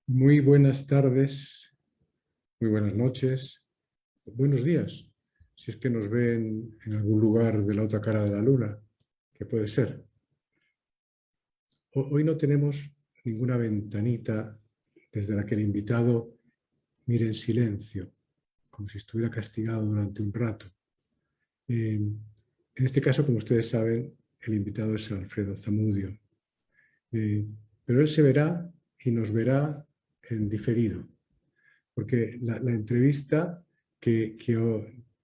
Muy buenas tardes, muy buenas noches, buenos días, si es que nos ven en algún lugar de la otra cara de la luna, que puede ser. Hoy no tenemos ninguna ventanita desde la que el invitado mire en silencio, como si estuviera castigado durante un rato. En este caso, como ustedes saben, el invitado es Alfredo Zamudio, Eh, pero él se verá y nos verá en diferido. Porque la entrevista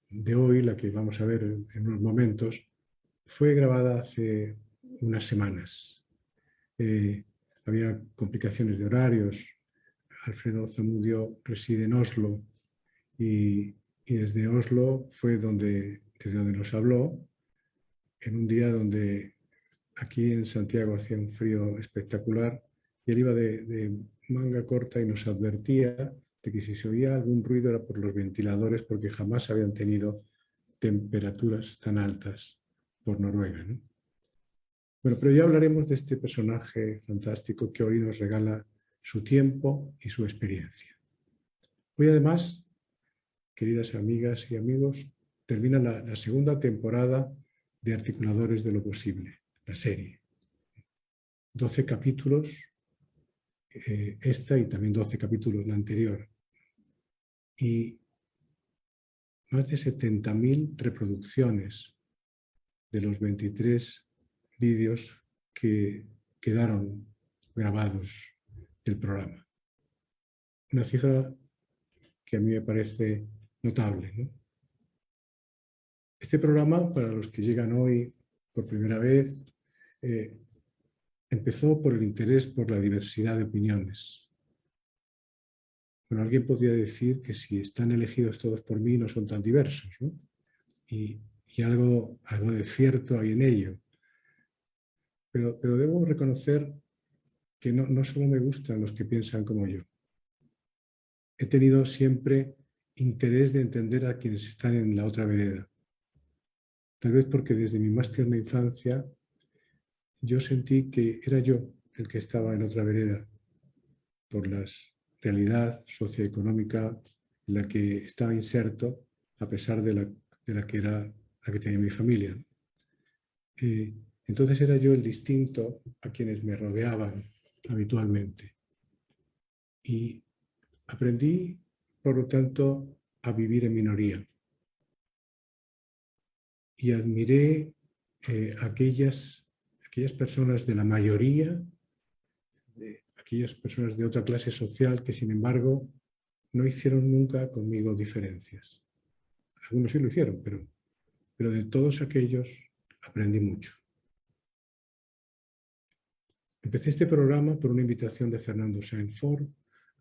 de hoy, la que vamos a ver en unos momentos, fue grabada hace unas semanas. Eh, Había complicaciones de horarios. Alfredo Zamudio reside en Oslo y desde Oslo fue desde donde nos habló, en un día donde aquí en Santiago hacía un frío espectacular y él iba de manga corta y nos advertía de que si se oía algún ruido era por los ventiladores porque jamás habían tenido temperaturas tan altas por Noruega, ¿no? Bueno, pero ya hablaremos de este personaje fantástico que hoy nos regala su tiempo y su experiencia. Hoy además, queridas amigas y amigos, termina la segunda temporada de Articuladores de lo Posible, la serie. 12 capítulos, esta y también 12 capítulos la anterior. Y más de 70.000 reproducciones de los 23 vídeos que quedaron grabados del programa. Una cifra que a mí me parece notable, ¿no? Este programa, para los que llegan hoy por primera vez, eh, empezó por el interés por la diversidad de opiniones. Bueno, alguien podría decir que si están elegidos todos por mí no son tan diversos, ¿no? Y algo de cierto hay en ello. Pero debo reconocer que no solo me gustan los que piensan como yo. He tenido siempre interés de entender a quienes están en la otra vereda. Tal vez porque desde mi más tierna infancia yo sentí que era yo el que estaba en otra vereda por la realidad socioeconómica en la que estaba inserto a pesar de la que era la que tenía mi familia. Eh, entonces era yo el distinto a quienes me rodeaban habitualmente. Y aprendí, por lo tanto, a vivir en minoría. Y admiré aquellas personas de la mayoría, de aquellas personas de otra clase social que, sin embargo, no hicieron nunca conmigo diferencias. Algunos sí lo hicieron, pero de todos aquellos aprendí mucho. Empecé este programa por una invitación de Fernando Sainz-Ford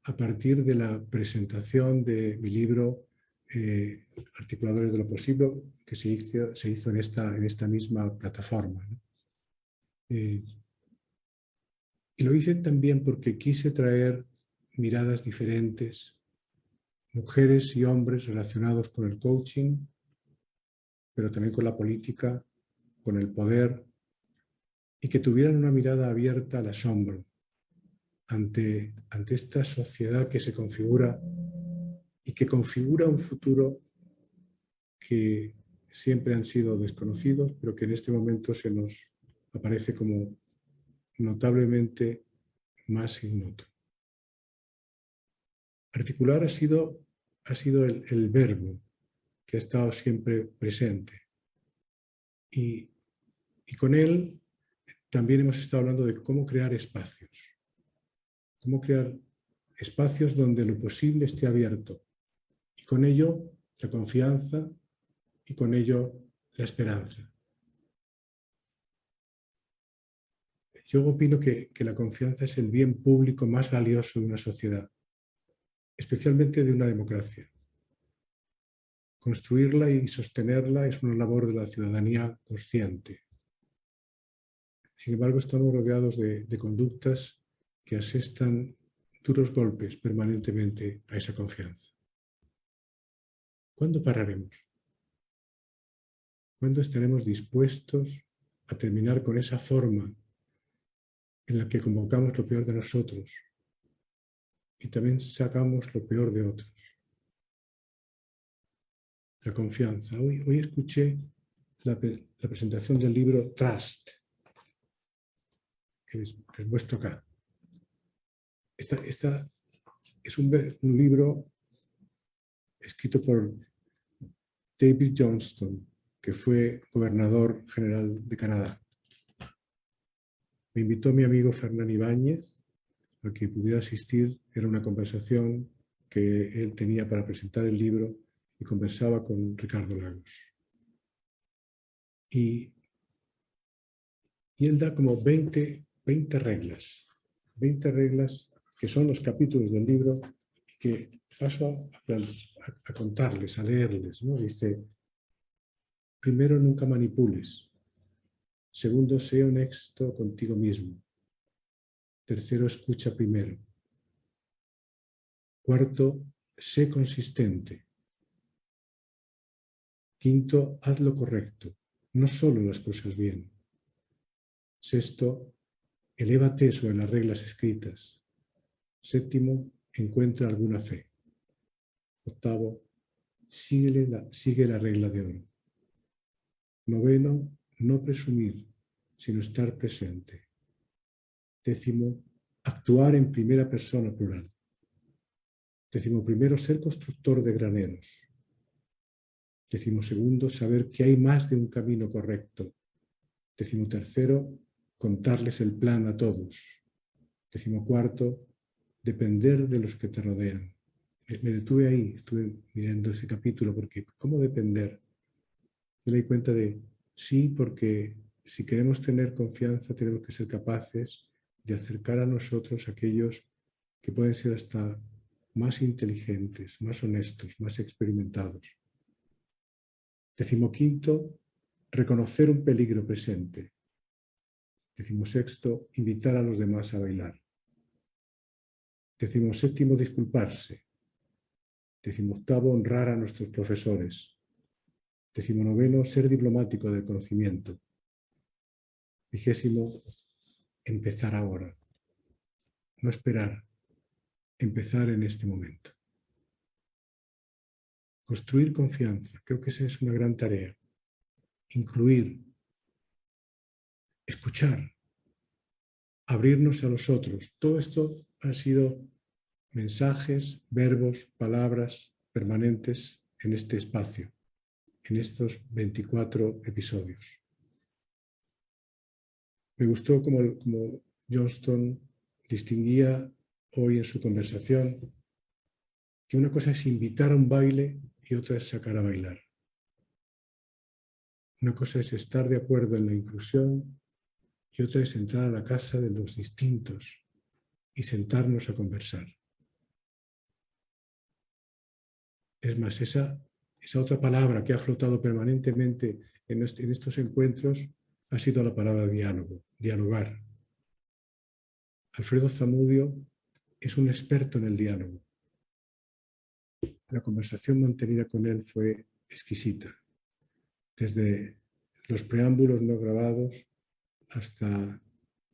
a partir de la presentación de mi libro Articuladores de lo Posible, que se hizo en esta misma plataforma, ¿no? Y lo hice también porque quise traer miradas diferentes, mujeres y hombres relacionados con el coaching, pero también con la política, con el poder, y que tuvieran una mirada abierta al asombro ante esta sociedad que se configura y que configura un futuro que siempre han sido desconocidos, pero que en este momento se nos aparece como notablemente más ignoto. Articular ha sido el verbo que ha estado siempre presente. Y, y con él también hemos estado hablando de cómo crear espacios donde lo posible esté abierto. Y con ello la confianza y con ello la esperanza. Yo opino que la confianza es el bien público más valioso de una sociedad, especialmente de una democracia. Construirla y sostenerla es una labor de la ciudadanía consciente. Sin embargo, estamos rodeados de conductas que asestan duros golpes permanentemente a esa confianza. ¿Cuándo pararemos? ¿Cuándo estaremos dispuestos a terminar con esa forma en la que convocamos lo peor de nosotros y también sacamos lo peor de otros. La confianza. Hoy escuché la presentación del libro Trust, que les muestro acá. Esta es un libro escrito por David Johnston, que fue gobernador general de Canadá. Me invitó mi amigo Fernán Ibáñez a que pudiera asistir. Era una conversación que él tenía para presentar el libro y conversaba con Ricardo Lagos. Y él da como 20 reglas. 20 reglas que son los capítulos del libro y que paso a contarles, a leerles, ¿no? Dice, primero, nunca manipules. Segundo, sé honesto contigo mismo. Tercero, escucha primero. Cuarto, sé consistente. Quinto, haz lo correcto, no solo las cosas bien. Sexto, elévate sobre las reglas escritas. Séptimo, encuentra alguna fe. Octavo, sigue la regla de oro. Noveno, no presumir, sino estar presente. Décimo, actuar en primera persona plural. Décimo primero, ser constructor de graneros. Décimo segundo, saber que hay más de un camino correcto. Décimo tercero, contarles el plan a todos. Décimo cuarto, depender de los que te rodean. Me detuve ahí, estuve mirando ese capítulo porque ¿cómo depender? Me di cuenta de sí, porque si queremos tener confianza tenemos que ser capaces de acercar a nosotros a aquellos que pueden ser hasta más inteligentes, más honestos, más experimentados. Decimoquinto, reconocer un peligro presente. Decimosexto, invitar a los demás a bailar. Decimoséptimo, disculparse. Decimoctavo, honrar a nuestros profesores. Decimonoveno, ser diplomático del conocimiento. Vigésimo, empezar ahora. No esperar, empezar en este momento. Construir confianza, creo que esa es una gran tarea. Incluir, escuchar, abrirnos a los otros. Todo esto han sido mensajes, verbos, palabras permanentes en este espacio, en estos 24 episodios. Me gustó como Johnston distinguía hoy en su conversación que una cosa es invitar a un baile y otra es sacar a bailar. Una cosa es estar de acuerdo en la inclusión y otra es entrar a la casa de los distintos y sentarnos a conversar. Es más, esa otra palabra que ha flotado permanentemente en estos encuentros ha sido la palabra diálogo, dialogar. Alfredo Zamudio es un experto en el diálogo. La conversación mantenida con él fue exquisita, desde los preámbulos no grabados hasta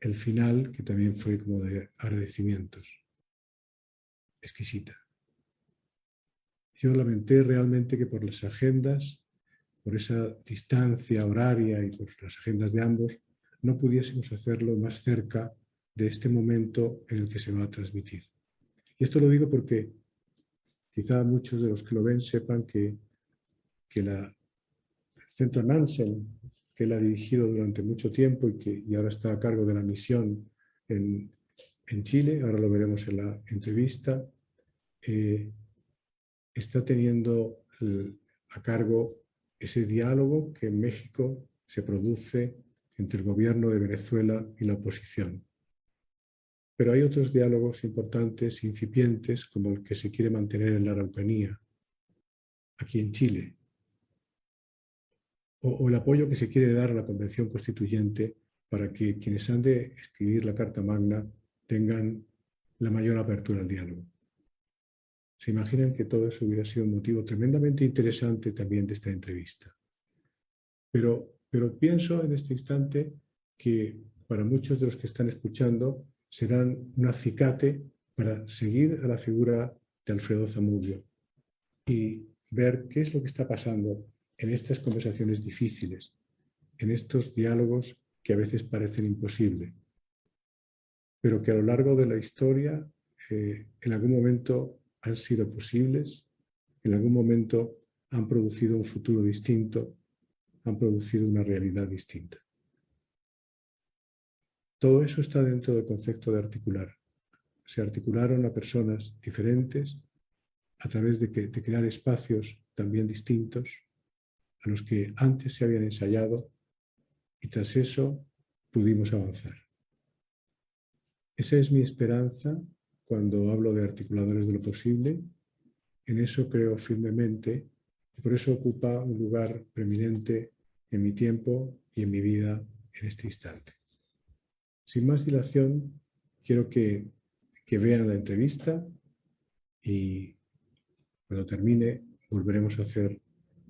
el final, que también fue como de agradecimientos. Exquisita. Yo lamenté realmente que por las agendas, por esa distancia horaria y por las agendas de ambos, no pudiésemos hacerlo más cerca de este momento en el que se va a transmitir. Y esto lo digo porque quizá muchos de los que lo ven sepan que el Centro Nansen, que él ha dirigido durante mucho tiempo y ahora está a cargo de la misión en Chile, ahora lo veremos en la entrevista, está teniendo a cargo ese diálogo que en México se produce entre el gobierno de Venezuela y la oposición. Pero hay otros diálogos importantes, incipientes, como el que se quiere mantener en la Araucanía, aquí en Chile, o el apoyo que se quiere dar a la Convención Constituyente para que quienes han de escribir la Carta Magna tengan la mayor apertura al diálogo. Se imaginan que todo eso hubiera sido un motivo tremendamente interesante también de esta entrevista. Pero pienso en este instante que para muchos de los que están escuchando serán un acicate para seguir a la figura de Alfredo Zamudio y ver qué es lo que está pasando en estas conversaciones difíciles, en estos diálogos que a veces parecen imposibles, pero que a lo largo de la historia en algún momento han sido posibles, en algún momento han producido un futuro distinto, han producido una realidad distinta. Todo eso está dentro del concepto de articular. Se articularon a personas diferentes a través de crear espacios también distintos a los que antes se habían ensayado y tras eso pudimos avanzar. Esa es mi esperanza cuando hablo de articuladores de lo posible. En eso creo firmemente y por eso ocupa un lugar preeminente en mi tiempo y en mi vida en este instante. Sin más dilación, quiero que vean la entrevista y cuando termine volveremos a hacer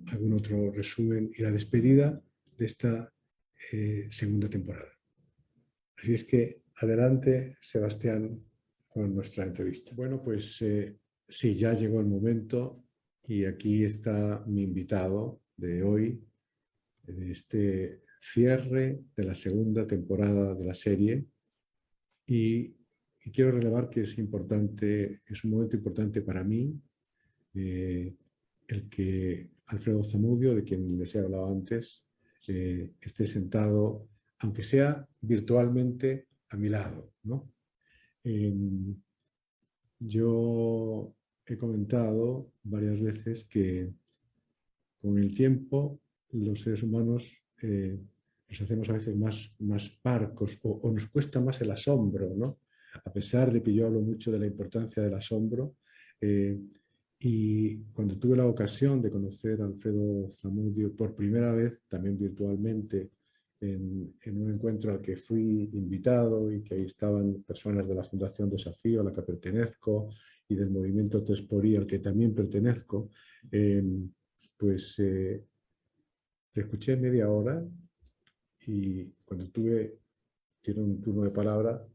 algún otro resumen y la despedida de esta segunda temporada. Así es que adelante, Sebastián, con nuestra entrevista. Bueno, pues sí, ya llegó el momento y aquí está mi invitado de hoy, de este cierre de la segunda temporada de la serie y quiero relevar que es importante, es un momento importante para mí el que Alfredo Zamudio, de quien les he hablado antes, esté sentado, aunque sea virtualmente, a mi lado, ¿no? Yo he comentado varias veces que con el tiempo los seres humanos nos hacemos a veces más parcos o nos cuesta más el asombro, ¿no? A pesar de que yo hablo mucho de la importancia del asombro. Y cuando tuve la ocasión de conocer a Alfredo Zamudio por primera vez, también virtualmente, en un encuentro al que fui invitado y que ahí estaban personas de la Fundación Desafío, a la que pertenezco, y del movimiento Tesporí, al que también pertenezco, pues le escuché media hora y cuando tiene un turno de palabra,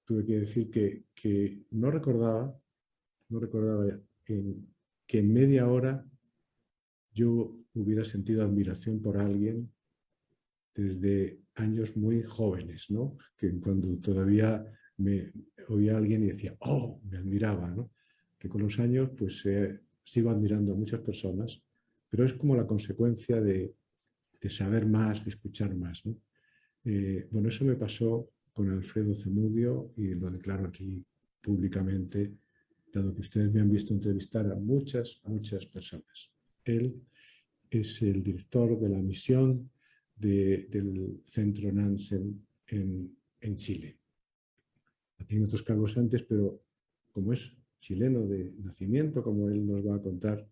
tuve que decir que no recordaba que en media hora yo hubiera sentido admiración por alguien desde años muy jóvenes, ¿no? Que cuando todavía me oía a alguien y decía, oh, me admiraba, ¿no? Que con los años pues sigo admirando a muchas personas, pero es como la consecuencia de saber más, de escuchar más, ¿no? Bueno, eso me pasó con Alfredo Zamudio y lo declaro aquí públicamente, dado que ustedes me han visto entrevistar a muchas personas. Él es el director de la misión del Centro Nansen en Chile. Ha tenido otros cargos antes, pero como es chileno de nacimiento, como él nos va a contar,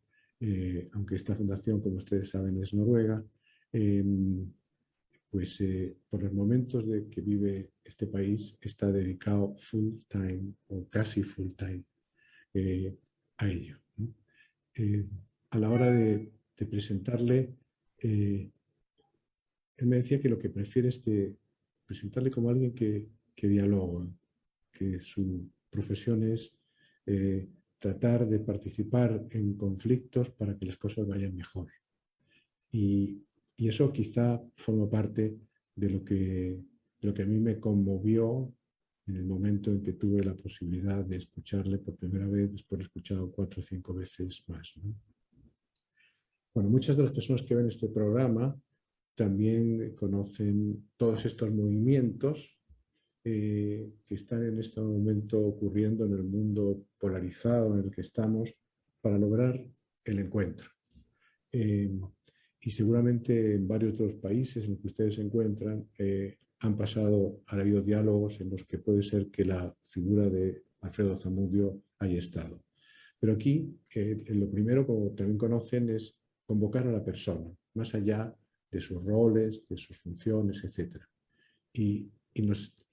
aunque esta fundación, como ustedes saben, es noruega, pues por los momentos de que vive este país está dedicado full time o casi full time a ello, ¿no? A la hora de presentarle, él me decía que lo que prefiere es que presentarle como alguien que dialoga, que su profesión es tratar de participar en conflictos para que las cosas vayan mejor. Y eso quizá forma parte de lo que a mí me conmovió en el momento en que tuve la posibilidad de escucharle por primera vez, después de escuchado 4 o 5 veces más, ¿no? Bueno, muchas de las personas que ven este programa también conocen todos estos movimientos que están en este momento ocurriendo en el mundo polarizado en el que estamos para lograr el encuentro. Y seguramente en varios de los países en los que ustedes se encuentran han habido diálogos en los que puede ser que la figura de Alfredo Zamudio haya estado. Pero aquí lo primero, como también conocen, es convocar a la persona, más allá de sus roles, de sus funciones, etc. Y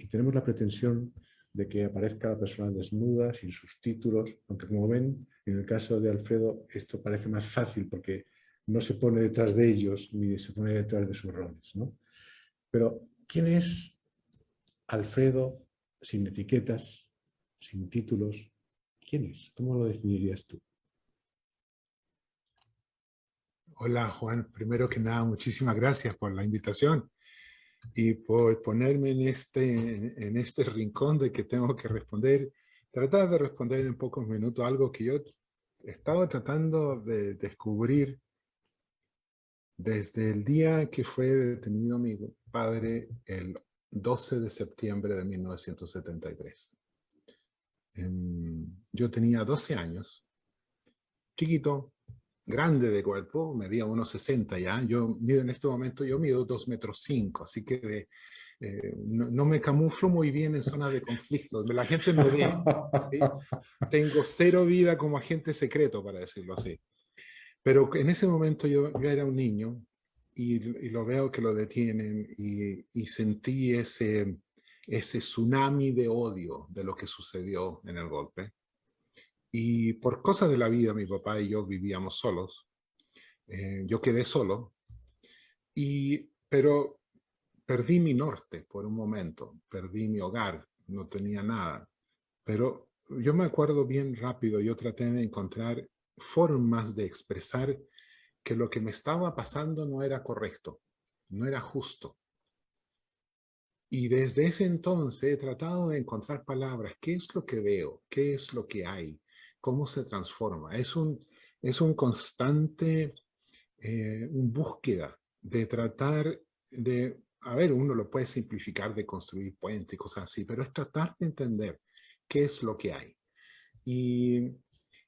tenemos la pretensión de que aparezca la persona desnuda, sin sus títulos, aunque como ven, en el caso de Alfredo esto parece más fácil porque no se pone detrás de ellos ni se pone detrás de sus roles, ¿no? Pero, ¿quién es Alfredo sin etiquetas, sin títulos. ¿Quién es? ¿Cómo lo definirías tú? Hola Juan, primero que nada, muchísimas gracias por la invitación y por ponerme en este rincón de que tengo que responder, tratar de responder en pocos minutos algo que yo estaba tratando de descubrir desde el día que fue detenido mi padre el 12 de septiembre de 1973. Yo tenía 12 años, chiquito, grande de cuerpo, medía 1,60 ya. Yo mido en este momento, yo mido 2,5 m, así que no me camuflo muy bien en zonas de conflicto. La gente me ve, ¿sí? Tengo cero vida como agente secreto, para decirlo así. Pero en ese momento yo era un niño y lo veo que lo detienen y sentí ese tsunami de odio de lo que sucedió en el golpe. Y por cosas de la vida, mi papá y yo vivíamos solos. Yo quedé solo, pero perdí mi norte por un momento, perdí mi hogar, no tenía nada. Pero yo me acuerdo bien rápido, yo traté de encontrar formas de expresar que lo que me estaba pasando no era correcto, no era justo. Y desde ese entonces he tratado de encontrar palabras. ¿Qué es lo que veo? ¿Qué es lo que hay? ¿Cómo se transforma? Es un constante búsqueda de tratar de, a ver, uno lo puede simplificar de construir puentes y cosas así, pero es tratar de entender qué es lo que hay. Y,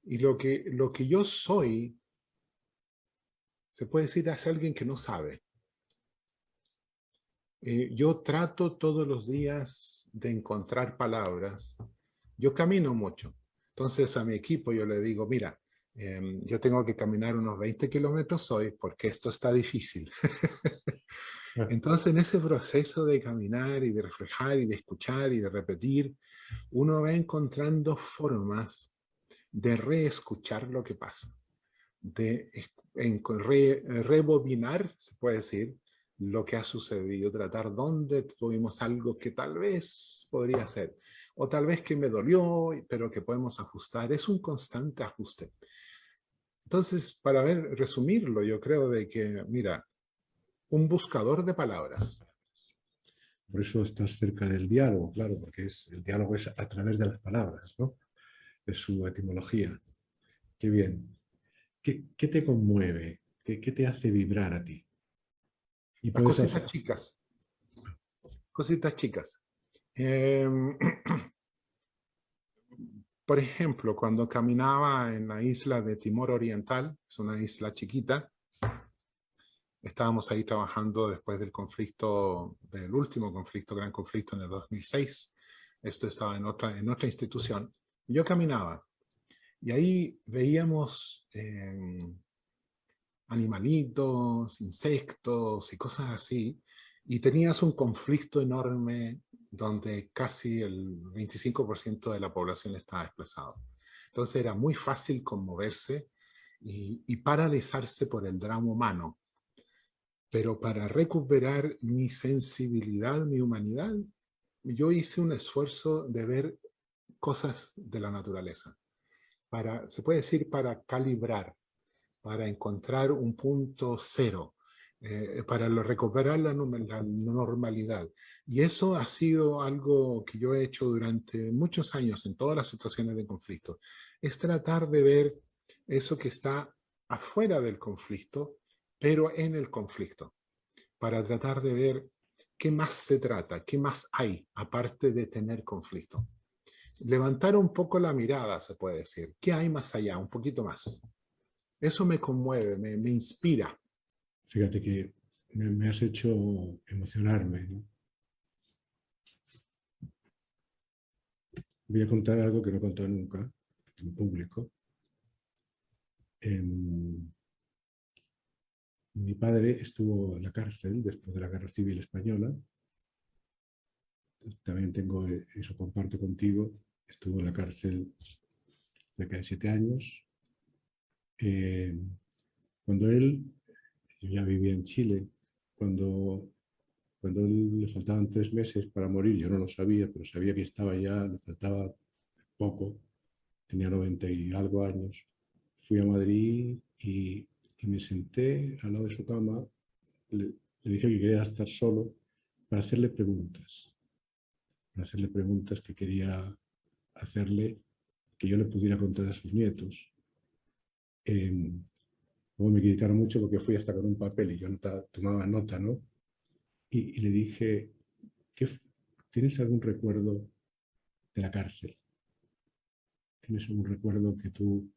y lo que yo soy, se puede decir, es alguien que no sabe. Yo trato todos los días de encontrar palabras. Yo camino mucho. Entonces a mi equipo yo le digo, mira, yo tengo que caminar unos 20 kilómetros hoy porque esto está difícil. Entonces en ese proceso de caminar y de reflejar y de escuchar y de repetir, uno va encontrando formas de reescuchar lo que pasa, de rebobinar, se puede decir, lo que ha sucedido, tratar dónde tuvimos algo que tal vez podría ser, o tal vez que me dolió, pero que podemos ajustar. Es un constante ajuste. Entonces, para resumirlo, yo creo de que, mira, un buscador de palabras. Por eso estás cerca del diálogo, claro, porque el diálogo es a través de las palabras, ¿no? De su etimología. Qué bien. ¿Qué te conmueve? ¿Qué te hace vibrar a ti? Y Las puedes cositas hacer... chicas, cositas chicas. Eh, por ejemplo, cuando caminaba en la isla de Timor Oriental, es una isla chiquita, estábamos ahí trabajando después del conflicto, del último conflicto, gran conflicto en el 2006. Esto estaba en otra institución. Yo caminaba y ahí veíamos animalitos, insectos y cosas así, y tenías un conflicto enorme donde casi el 25% de la población estaba desplazado. Entonces era muy fácil conmoverse y paralizarse por el drama humano. Pero para recuperar mi sensibilidad, mi humanidad, yo hice un esfuerzo de ver cosas de la naturaleza. Se puede decir, para calibrar, para encontrar un punto cero, para recuperar la normalidad. Y eso ha sido algo que yo he hecho durante muchos años en todas las situaciones de conflicto. Es tratar de ver eso que está afuera del conflicto, pero en el conflicto, para tratar de ver qué más se trata, qué más hay, aparte de tener conflicto. Levantar un poco la mirada, se puede decir. ¿Qué hay más allá? Un poquito más. Eso me conmueve, me inspira. Fíjate que me has hecho emocionarme, ¿no? Voy a contar algo que no he contado nunca en público. En- Mi padre estuvo en la cárcel después de la Guerra Civil Española. También tengo, eso comparto contigo, estuvo en la cárcel cerca de 7 años. Cuando él, yo ya vivía en Chile, cuando cuando le faltaban 3 meses para morir, yo no lo sabía, pero sabía que estaba ya, le faltaba poco, tenía 90 y algo años. Fui a Madrid y me senté al lado de su cama, le dije que quería estar solo para hacerle preguntas que quería hacerle, que yo le pudiera contar a sus nietos. Luego me criticaron mucho porque fui hasta con un papel y yo tomaba nota, ¿no? Y le dije, ¿tienes algún recuerdo de la cárcel? ¿Tienes algún recuerdo que tú,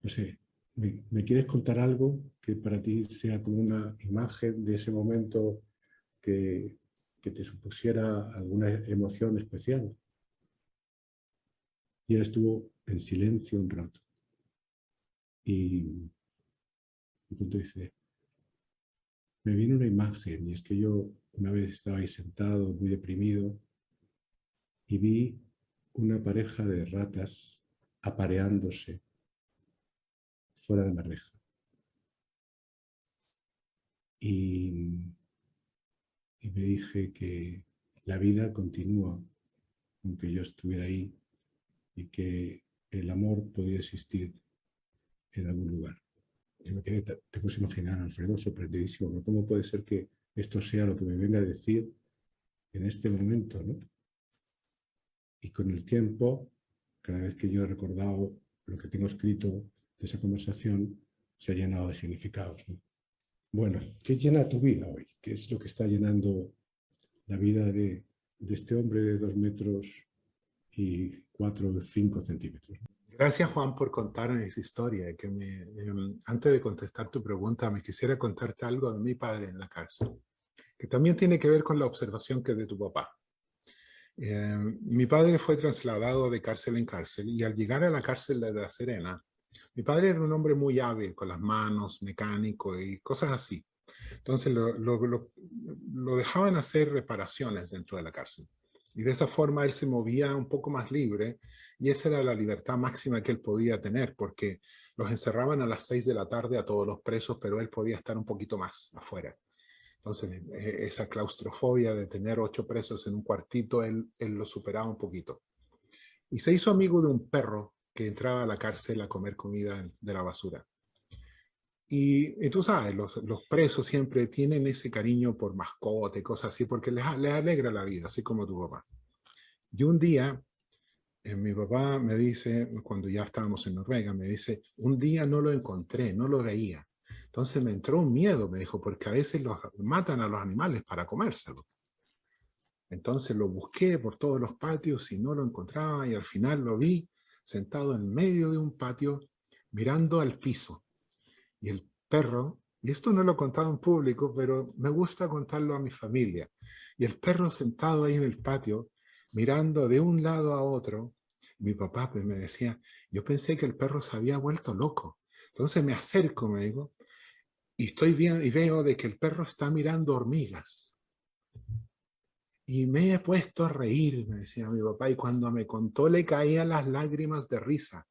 no sé, me quieres contar algo que para ti sea como una imagen de ese momento que, que te supusiera alguna emoción especial? Y él estuvo en silencio un rato. Y de pronto dice, me viene una imagen, y es que yo una vez estaba ahí sentado, muy deprimido, y vi una pareja de ratas apareándose fuera de la reja. Y, y me dije que la vida continúa aunque yo estuviera ahí y que el amor podía existir en algún lugar. Yo me quedé, te puedes imaginar, Alfredo, sorprendidísimo, ¿no? ¿Cómo puede ser que esto sea lo que me venga a decir en este momento, ¿no? Y con el tiempo, cada vez que yo he recordado lo que tengo escrito de esa conversación, se ha llenado de significados, ¿no? Bueno, ¿qué llena tu vida hoy? ¿Qué es lo que está llenando la vida de este hombre de 2 metros y 4 o 5 centímetros? Gracias, Juan, por contarme esa historia. Antes de contestar tu pregunta, me quisiera contarte algo de mi padre en la cárcel, que también tiene que ver con la observación que de tu papá. Mi padre fue trasladado de cárcel en cárcel y al llegar a la cárcel de La Serena, mi padre era un hombre muy hábil con las manos, mecánico y cosas así. Entonces lo dejaban hacer reparaciones dentro de la cárcel. Y de esa forma él se movía un poco más libre y esa era la libertad máxima que él podía tener porque los encerraban a las 6 de la tarde a todos los presos, pero él podía estar un poquito más afuera. Entonces esa claustrofobia de tener 8 presos en un cuartito, él lo superaba un poquito. Y se hizo amigo de un perro que entraba a la cárcel a comer comida de la basura. Y tú sabes, los presos siempre tienen ese cariño por mascota y cosas así, porque les alegra la vida, así como tu papá. Y un día, mi papá me dice, cuando ya estábamos en Noruega, me dice, un día no lo encontré, no lo veía. Entonces me entró un miedo, me dijo, porque a veces los matan a los animales para comérselos. Entonces lo busqué por todos los patios y no lo encontraba y al final lo vi sentado en medio de un patio mirando al piso. Y el perro, y esto no lo he contado en público, pero me gusta contarlo a mi familia, y el perro sentado ahí en el patio, mirando de un lado a otro, mi papá pues me decía, yo pensé que el perro se había vuelto loco. Entonces me acerco, me digo, y estoy bien, y veo de que el perro está mirando hormigas. Y me he puesto a reír, me decía mi papá, y cuando me contó le caían las lágrimas de risa,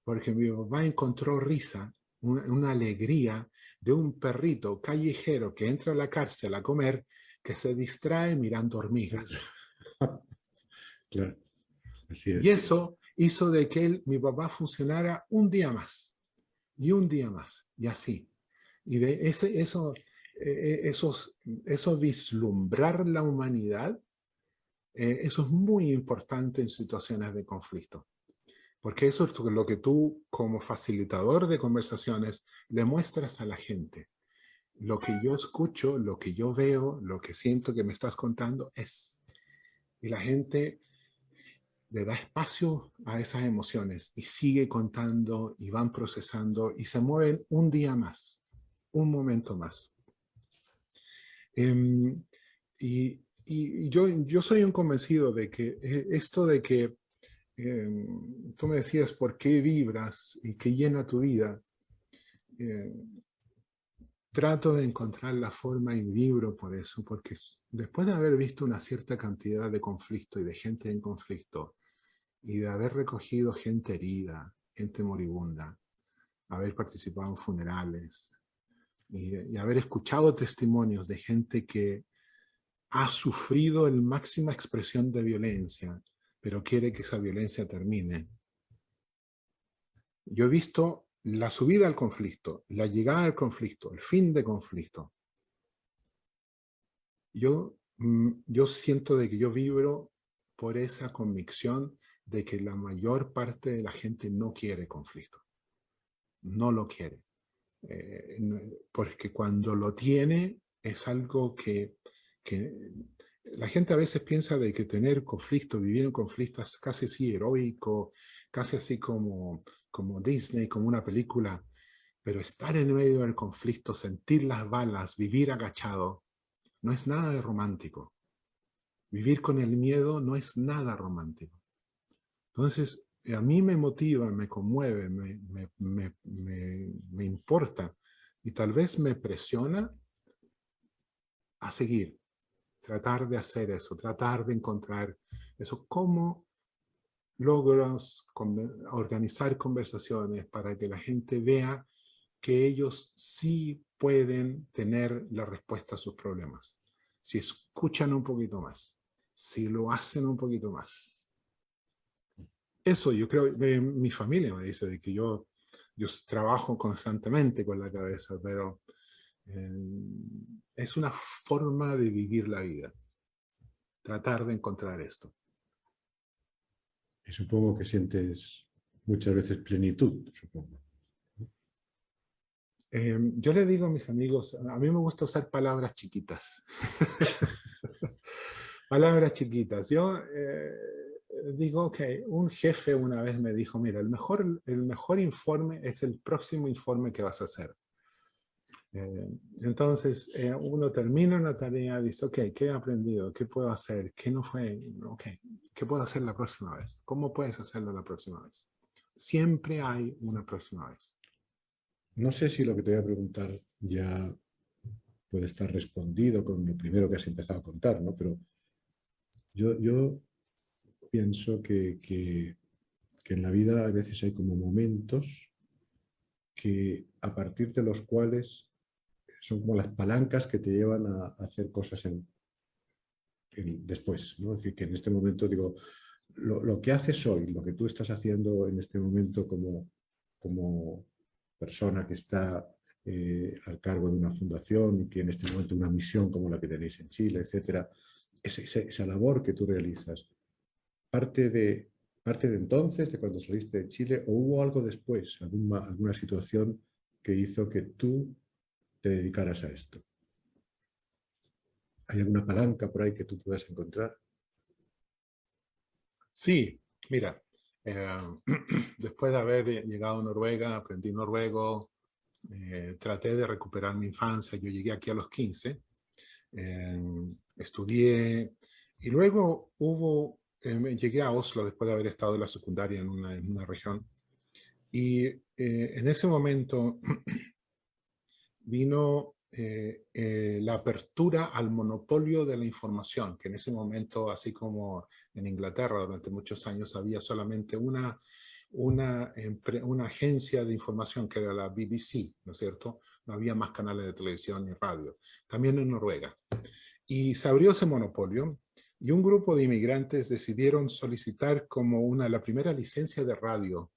porque mi papá encontró risa, una alegría de un perrito callejero que entra a la cárcel a comer, que se distrae mirando hormigas. Claro, así Y es. eso hizo de que mi papá funcionara un día más, y un día más, y así. Y de eso vislumbrar la humanidad, eso es muy importante en situaciones de conflicto. Porque eso es lo que tú, como facilitador de conversaciones, le muestras a la gente. Lo que yo escucho, lo que yo veo, lo que siento que me estás contando es. Y la gente le da espacio a esas emociones y sigue contando y van procesando y se mueven un día más, un momento más. Y yo soy un convencido de que esto de que tú me decías por qué vibras y qué llena tu vida. Eh, Trato de encontrar la forma y vibro por eso, porque después de haber visto una cierta cantidad de conflicto y de gente en conflicto, y de haber recogido gente herida, gente moribunda, haber participado en funerales, y haber escuchado testimonios de gente que ha sufrido la máxima expresión de violencia, pero quiere que esa violencia termine. Yo he visto la subida al conflicto, la llegada al conflicto, el fin del conflicto. Yo siento de que yo vibro por esa convicción de que la mayor parte de la gente no quiere conflicto. No lo quiere. Porque cuando lo tiene es algo que la gente a veces piensa de que tener conflicto, vivir en conflicto es casi así heroico, casi así como Disney, como una película. Pero estar en medio del conflicto, sentir las balas, vivir agachado, no es nada de romántico. Vivir con el miedo no es nada romántico. Entonces, a mí me motiva, me conmueve, me importa y tal vez me presiona a seguir, tratar de hacer eso, tratar de encontrar eso. ¿Cómo logras organizar conversaciones para que la gente vea que ellos sí pueden tener la respuesta a sus problemas? Si escuchan un poquito más, si lo hacen un poquito más. Eso yo creo, mi familia me dice de que yo trabajo constantemente con la cabeza, pero es una forma de vivir la vida, tratar de encontrar esto. Y supongo que sientes muchas veces plenitud, supongo. Yo le digo a mis amigos, a mí me gusta usar palabras chiquitas. Palabras chiquitas. Yo digo, ok, un jefe una vez me dijo, mira, el mejor informe es el próximo informe que vas a hacer. Entonces, uno termina una tarea, dice, ok, ¿qué he aprendido? ¿Qué puedo hacer? ¿Qué no fue? Ok, ¿qué puedo hacer la próxima vez? ¿Cómo puedes hacerlo la próxima vez? Siempre hay una próxima vez. No sé si lo que te voy a preguntar ya puede estar respondido con lo primero que has empezado a contar, ¿no? Pero yo pienso que en la vida a veces hay como momentos que a partir de los cuales son como las palancas que te llevan a hacer cosas después, ¿no? Es decir, que en este momento digo, lo que haces hoy, lo que tú estás haciendo en este momento como persona que está al cargo de una fundación y que en este momento una misión como la que tenéis en Chile, etcétera, esa labor que tú realizas, parte de entonces, de cuando saliste de Chile, o hubo algo después, alguna situación que hizo que tú te dedicaras a esto? ¿Hay alguna palanca por ahí que tú puedas encontrar? Sí, mira, después de haber llegado a Noruega, aprendí noruego, traté de recuperar mi infancia. Yo llegué aquí a los 15, estudié y luego llegué a Oslo después de haber estado en la secundaria en una región. Y en ese momento vino la apertura al monopolio de la información, que en ese momento, así como en Inglaterra durante muchos años, había solamente una agencia de información que era la BBC, ¿no es cierto? No había más canales de televisión ni radio. También en Noruega. Y se abrió ese monopolio y un grupo de inmigrantes decidieron solicitar como la primera licencia de radio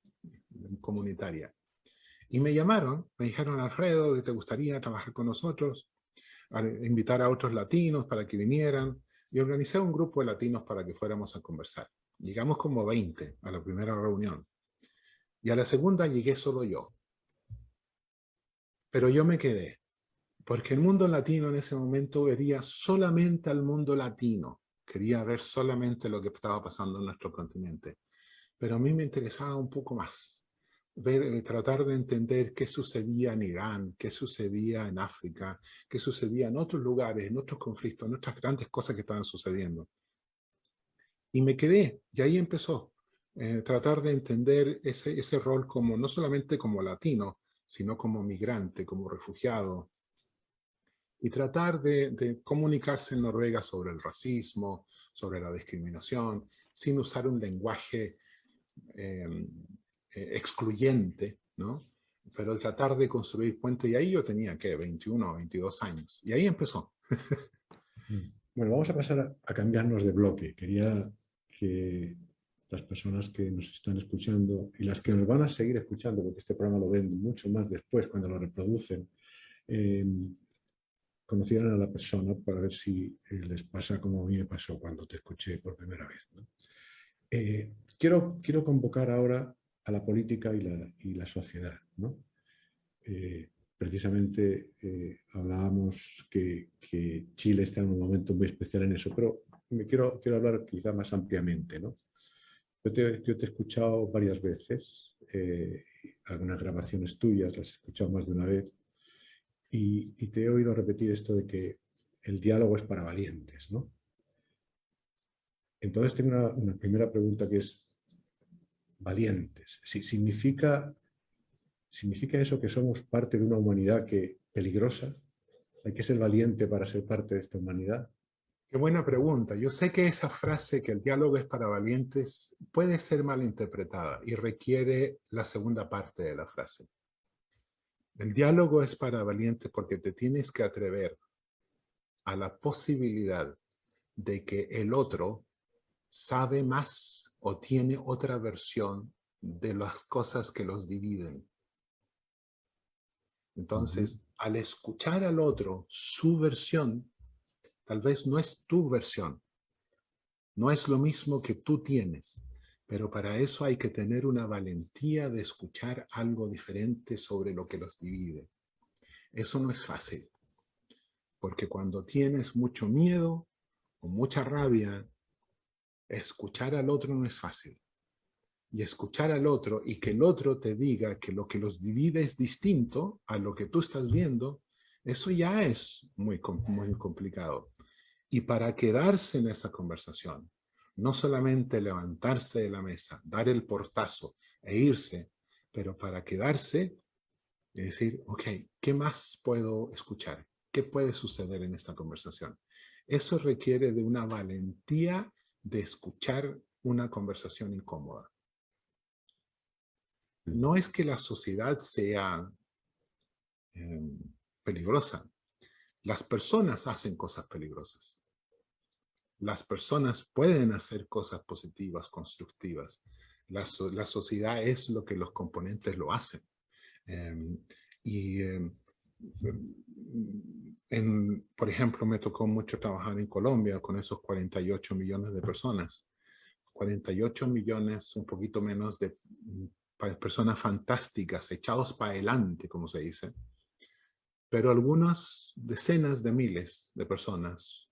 comunitaria. Y me llamaron, me dijeron, Alfredo, ¿te gustaría trabajar con nosotros? Invitar a otros latinos para que vinieran. Y organizé un grupo de latinos para que fuéramos a conversar. Llegamos como 20 a la primera reunión. Y a la segunda llegué solo yo. Pero yo me quedé, porque el mundo latino en ese momento vería solamente al mundo latino. Quería ver solamente lo que estaba pasando en nuestro continente. Pero a mí me interesaba un poco más. Tratar de entender qué sucedía en Irán, qué sucedía en África, qué sucedía en otros lugares, en otros conflictos, en otras grandes cosas que estaban sucediendo. Y me quedé, y ahí empezó. Tratar de entender ese rol como no solamente como latino, sino como migrante, como refugiado, y tratar de comunicarse en Noruega sobre el racismo, sobre la discriminación, sin usar un lenguaje excluyente, ¿no? Pero tratar de construir puentes, y ahí yo tenía, ¿qué? 21 o 22 años, y ahí empezó. Bueno, vamos a pasar a cambiarnos de bloque. Quería que las personas que nos están escuchando y las que nos van a seguir escuchando, porque este programa lo ven mucho más después cuando lo reproducen, eh, conocieran a la persona para ver si les pasa como a mí me pasó cuando te escuché por primera vez, ¿no? Quiero convocar ahora a la política y la sociedad, ¿no? Eh, Precisamente hablábamos que Chile está en un momento muy especial en eso, pero quiero hablar quizá más ampliamente, ¿no? Yo te he escuchado varias veces, algunas grabaciones tuyas las he escuchado más de una vez, y te he oído repetir esto de que el diálogo es para valientes, ¿no? Entonces tengo una primera pregunta que es, valientes, si ¿significa eso que somos parte de una humanidad peligrosa? ¿Hay que ser valiente para ser parte de esta humanidad? Qué buena pregunta. Yo sé que esa frase, que el diálogo es para valientes, puede ser malinterpretada y requiere la segunda parte de la frase. El diálogo es para valientes porque te tienes que atrever a la posibilidad de que el otro sabe más o tiene otra versión de las cosas que los dividen. Ujú. Entonces, al escuchar al otro, su versión, tal vez no es tu versión, no es lo mismo que tú tienes, pero para eso hay que tener una valentía de escuchar algo diferente sobre lo que los divide. Eso no es fácil, porque cuando tienes mucho miedo o mucha rabia, escuchar al otro no es fácil. Y escuchar al otro y que el otro te diga que lo que los divide es distinto a lo que tú estás viendo, eso ya es muy complicado. Y para quedarse en esa conversación, no solamente levantarse de la mesa, dar el portazo e irse, pero para quedarse y decir, ok, ¿qué más puedo escuchar? ¿Qué puede suceder en esta conversación? Eso requiere de una valentía de escuchar una conversación incómoda. No es que la sociedad sea eh, peligrosa. Las personas hacen cosas peligrosas. Las personas pueden hacer cosas positivas, constructivas. La sociedad es lo que los componentes lo hacen. Eh, y por ejemplo, me tocó mucho trabajar en Colombia con esos 48 millones de personas. 48 millones, un poquito menos de personas fantásticas, echados para adelante, como se dice, pero algunas decenas de miles de personas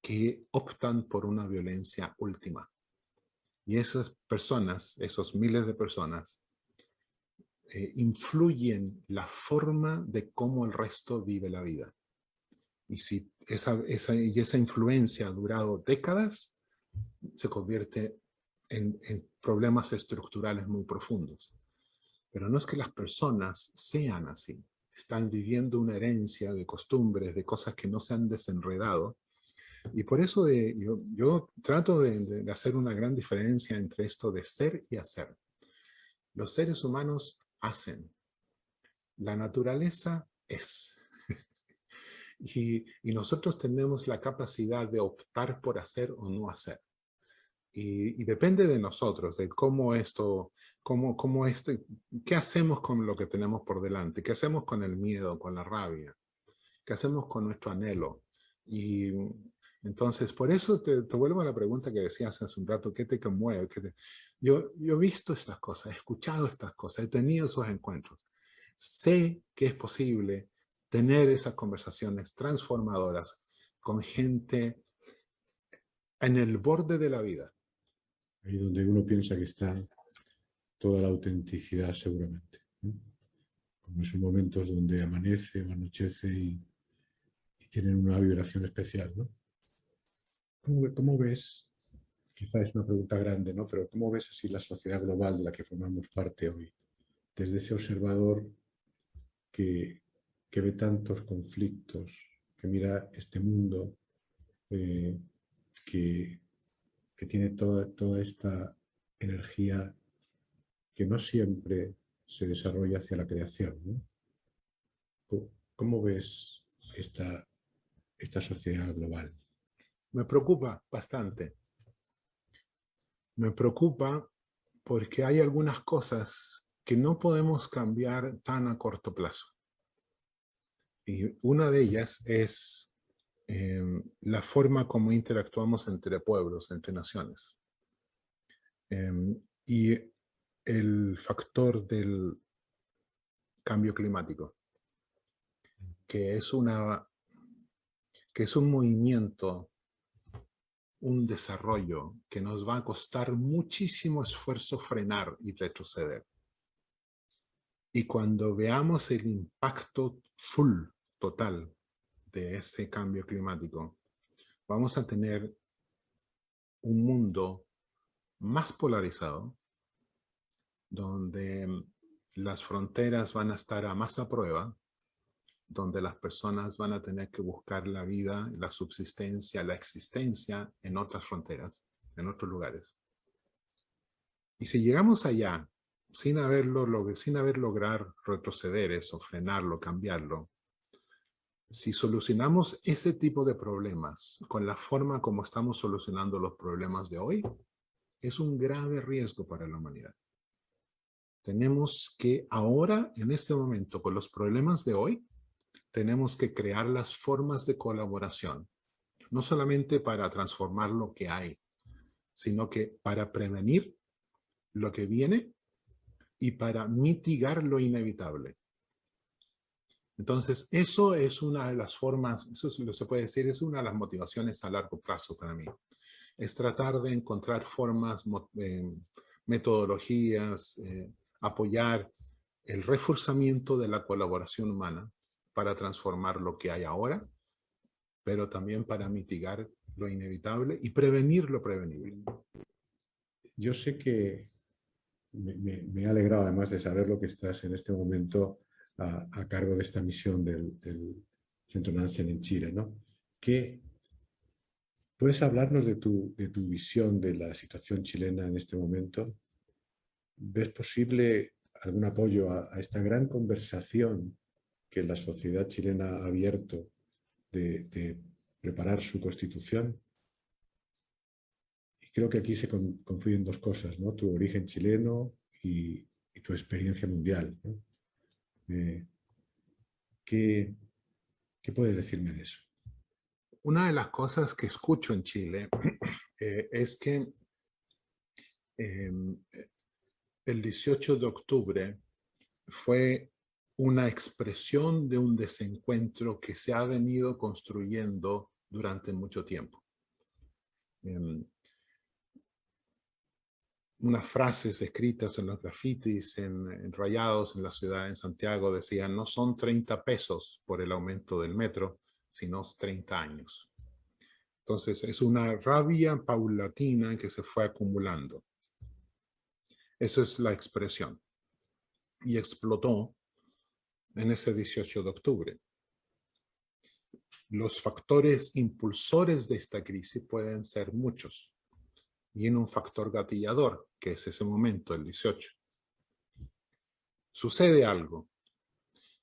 que optan por una violencia última. Y esas personas, esos miles de personas, influyen la forma de cómo el resto vive la vida. Y si esa influencia ha durado décadas, se convierte en problemas estructurales muy profundos. Pero no es que las personas sean así. Están viviendo una herencia de costumbres, de cosas que no se han desenredado. Y por eso yo trato de hacer una gran diferencia entre esto de ser y hacer. Los seres humanos hacen. La naturaleza es. Y nosotros tenemos la capacidad de optar por hacer o no hacer. Y depende de nosotros, de qué hacemos con lo que tenemos por delante, qué hacemos con el miedo, con la rabia, qué hacemos con nuestro anhelo. Y entonces, por eso te vuelvo a la pregunta que decías hace un rato, ¿qué te conmueve? Yo he visto estas cosas, he escuchado estas cosas, he tenido esos encuentros. Sé que es posible tener esas conversaciones transformadoras con gente en el borde de la vida. Ahí donde uno piensa que está toda la autenticidad seguramente, ¿no? Como esos momentos donde amanece o anochece y tienen una vibración especial, ¿no? ¿Cómo ves? Quizá es una pregunta grande, ¿no? Pero ¿cómo ves así la sociedad global de la que formamos parte hoy? Desde ese observador que, que ve tantos conflictos, que mira este mundo, eh, que, que tiene toda esta energía que no siempre se desarrolla hacia la creación, ¿no? ¿Cómo ves esta sociedad global? Me preocupa bastante. Me preocupa porque hay algunas cosas que no podemos cambiar tan a corto plazo. Y una de ellas es la forma como interactuamos entre pueblos, entre naciones. Y el factor del cambio climático, que es un movimiento, un desarrollo que nos va a costar muchísimo esfuerzo frenar y retroceder. Y cuando veamos el impacto total de ese cambio climático, vamos a tener un mundo más polarizado, donde las fronteras van a estar a más a prueba, donde las personas van a tener que buscar la vida, la subsistencia, la existencia en otras fronteras, en otros lugares. Y si llegamos allá sin haber logrado retroceder eso, frenarlo, cambiarlo, si solucionamos ese tipo de problemas con la forma como estamos solucionando los problemas de hoy, es un grave riesgo para la humanidad. Tenemos que ahora, en este momento, con los problemas de hoy, tenemos que crear las formas de colaboración, no solamente para transformar lo que hay, sino que para prevenir lo que viene y para mitigar lo inevitable. Entonces, eso es una de las formas, eso es lo que se puede decir, es una de las motivaciones a largo plazo para mí. Es tratar de encontrar formas, metodologías, apoyar el reforzamiento de la colaboración humana para transformar lo que hay ahora, pero también para mitigar lo inevitable y prevenir lo prevenible. Yo sé que me ha alegrado además de saber lo que estás en este momento a cargo de esta misión del Centro Nansen en Chile, ¿no? ¿Puedes hablarnos de tu visión de la situación chilena en este momento? ¿Ves posible algún apoyo a esta gran conversación que la sociedad chilena ha abierto de preparar su constitución? Y creo que aquí se confluyen dos cosas, ¿no? Tu origen chileno y tu experiencia mundial, ¿no? ¿Qué, qué puedes decirme de eso? Una de las cosas que escucho en Chile es que el 18 de octubre fue una expresión de un desencuentro que se ha venido construyendo durante mucho tiempo. Unas frases escritas en los grafitis, en rayados en la ciudad, en Santiago, decían: no son 30 pesos por el aumento del metro, sino 30 años. Entonces, es una rabia paulatina que se fue acumulando. Eso es la expresión. Y explotó en ese 18 de octubre. Los factores impulsores de esta crisis pueden ser muchos. Viene un factor gatillador, que es ese momento, el 18. Sucede algo.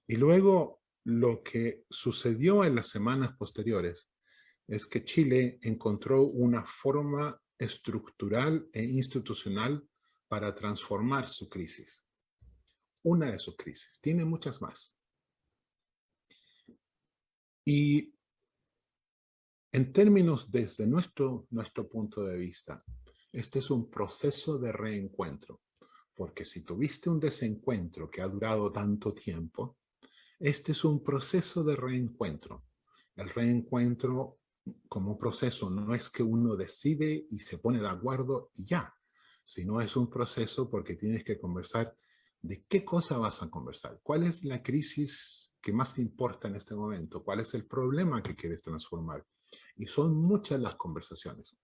Y luego lo que sucedió en las semanas posteriores es que Chile encontró una forma estructural e institucional para transformar su crisis. Una de sus crisis, tiene muchas más. Y en términos desde nuestro punto de vista, este es un proceso de reencuentro, porque si tuviste un desencuentro que ha durado tanto tiempo, este es un proceso de reencuentro. El reencuentro como proceso no es que uno decide y se pone de acuerdo y ya, sino es un proceso porque tienes que conversar de qué cosa vas a conversar, cuál es la crisis que más te importa en este momento, cuál es el problema que quieres transformar. Y son muchas las conversaciones.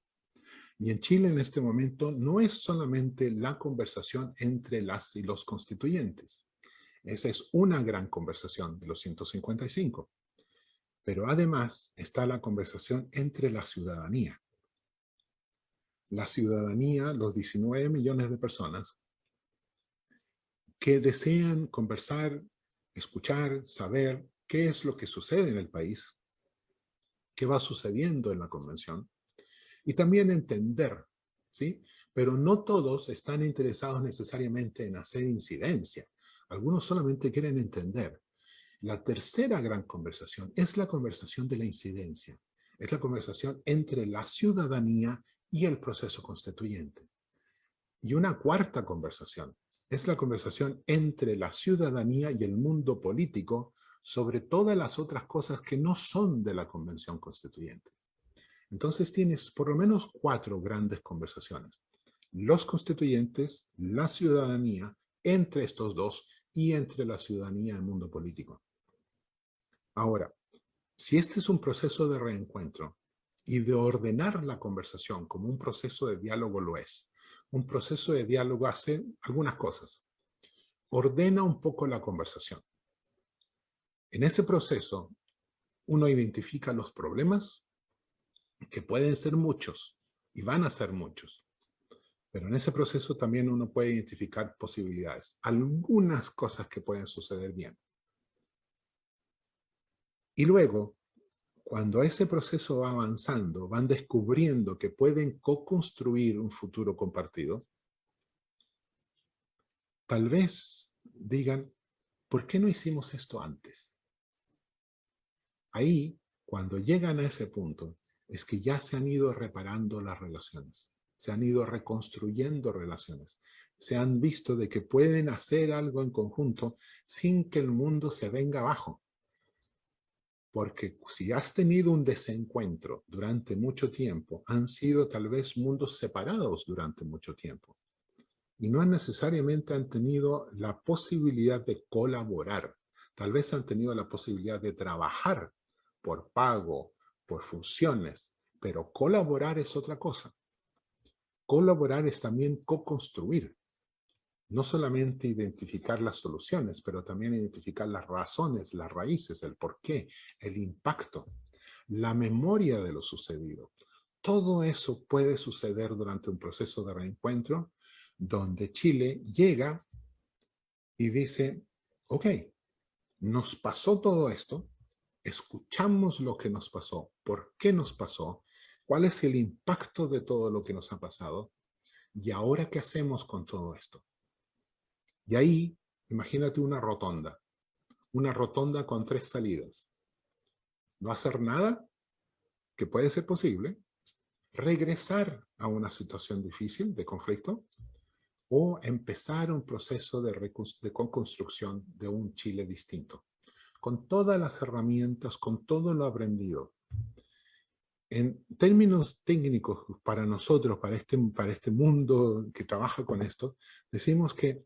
Y en Chile en este momento no es solamente la conversación entre las y los constituyentes. Esa es una gran conversación de los 155. Pero además está la conversación entre la ciudadanía. La ciudadanía, los 19 millones de personas que desean conversar, escuchar, saber qué es lo que sucede en el país, qué va sucediendo en la convención, y también entender, ¿sí? Pero no todos están interesados necesariamente en hacer incidencia. Algunos solamente quieren entender. La tercera gran conversación es la conversación de la incidencia. Es la conversación entre la ciudadanía y el proceso constituyente. Y una cuarta conversación es la conversación entre la ciudadanía y el mundo político sobre todas las otras cosas que no son de la Convención Constituyente. Entonces tienes por lo menos 4 grandes conversaciones. Los constituyentes, la ciudadanía, entre estos dos y entre la ciudadanía y el mundo político. Ahora, si este es un proceso de reencuentro y de ordenar la conversación como un proceso de diálogo lo es, un proceso de diálogo hace algunas cosas. Ordena un poco la conversación. En ese proceso, uno identifica los problemas, que pueden ser muchos y van a ser muchos. Pero en ese proceso también uno puede identificar posibilidades, algunas cosas que pueden suceder bien. Y luego, cuando ese proceso va avanzando, van descubriendo que pueden co-construir un futuro compartido, tal vez digan, ¿por qué no hicimos esto antes? Ahí, cuando llegan a ese punto, es que ya se han ido reparando las relaciones, se han ido reconstruyendo relaciones, se han visto de que pueden hacer algo en conjunto sin que el mundo se venga abajo. Porque si has tenido un desencuentro durante mucho tiempo, han sido tal vez mundos separados durante mucho tiempo. Y no necesariamente han tenido la posibilidad de colaborar. Tal vez han tenido la posibilidad de trabajar por pago, por funciones, pero colaborar es otra cosa. Colaborar es también co-construir. No solamente identificar las soluciones, pero también identificar las razones, las raíces, el porqué, el impacto, la memoria de lo sucedido. Todo eso puede suceder durante un proceso de reencuentro donde Chile llega y dice, ok, nos pasó todo esto, escuchamos lo que nos pasó, por qué nos pasó, cuál es el impacto de todo lo que nos ha pasado y ahora qué hacemos con todo esto. Y ahí, imagínate una rotonda con 3 salidas. No hacer nada, que puede ser posible, regresar a una situación difícil de conflicto o empezar un proceso de construcción de un Chile distinto, con todas las herramientas, con todo lo aprendido. En términos técnicos, para nosotros, para este mundo que trabaja con esto, decimos que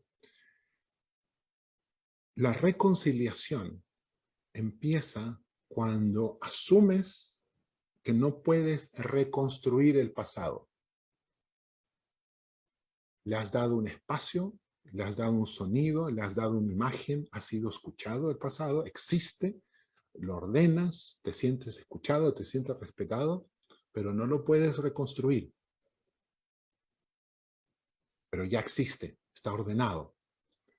la reconciliación empieza cuando asumes que no puedes reconstruir el pasado. Le has dado un espacio, le has dado un sonido, le has dado una imagen, ha sido escuchado el pasado, existe, lo ordenas, te sientes escuchado, te sientes respetado, pero no lo puedes reconstruir. Pero ya existe, está ordenado.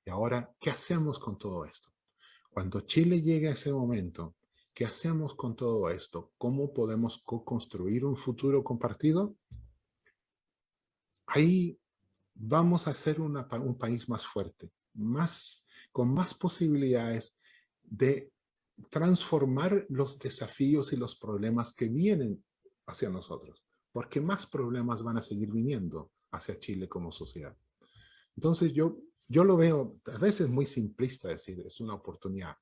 Y ahora, ¿qué hacemos con todo esto? Cuando Chile llegue a ese momento, ¿qué hacemos con todo esto? ¿Cómo podemos co-construir un futuro compartido? Ahí vamos a ser un país más fuerte, con más posibilidades de transformar los desafíos y los problemas que vienen hacia nosotros, porque más problemas van a seguir viniendo hacia Chile como sociedad. Entonces yo lo veo, a veces muy simplista decir, es una oportunidad.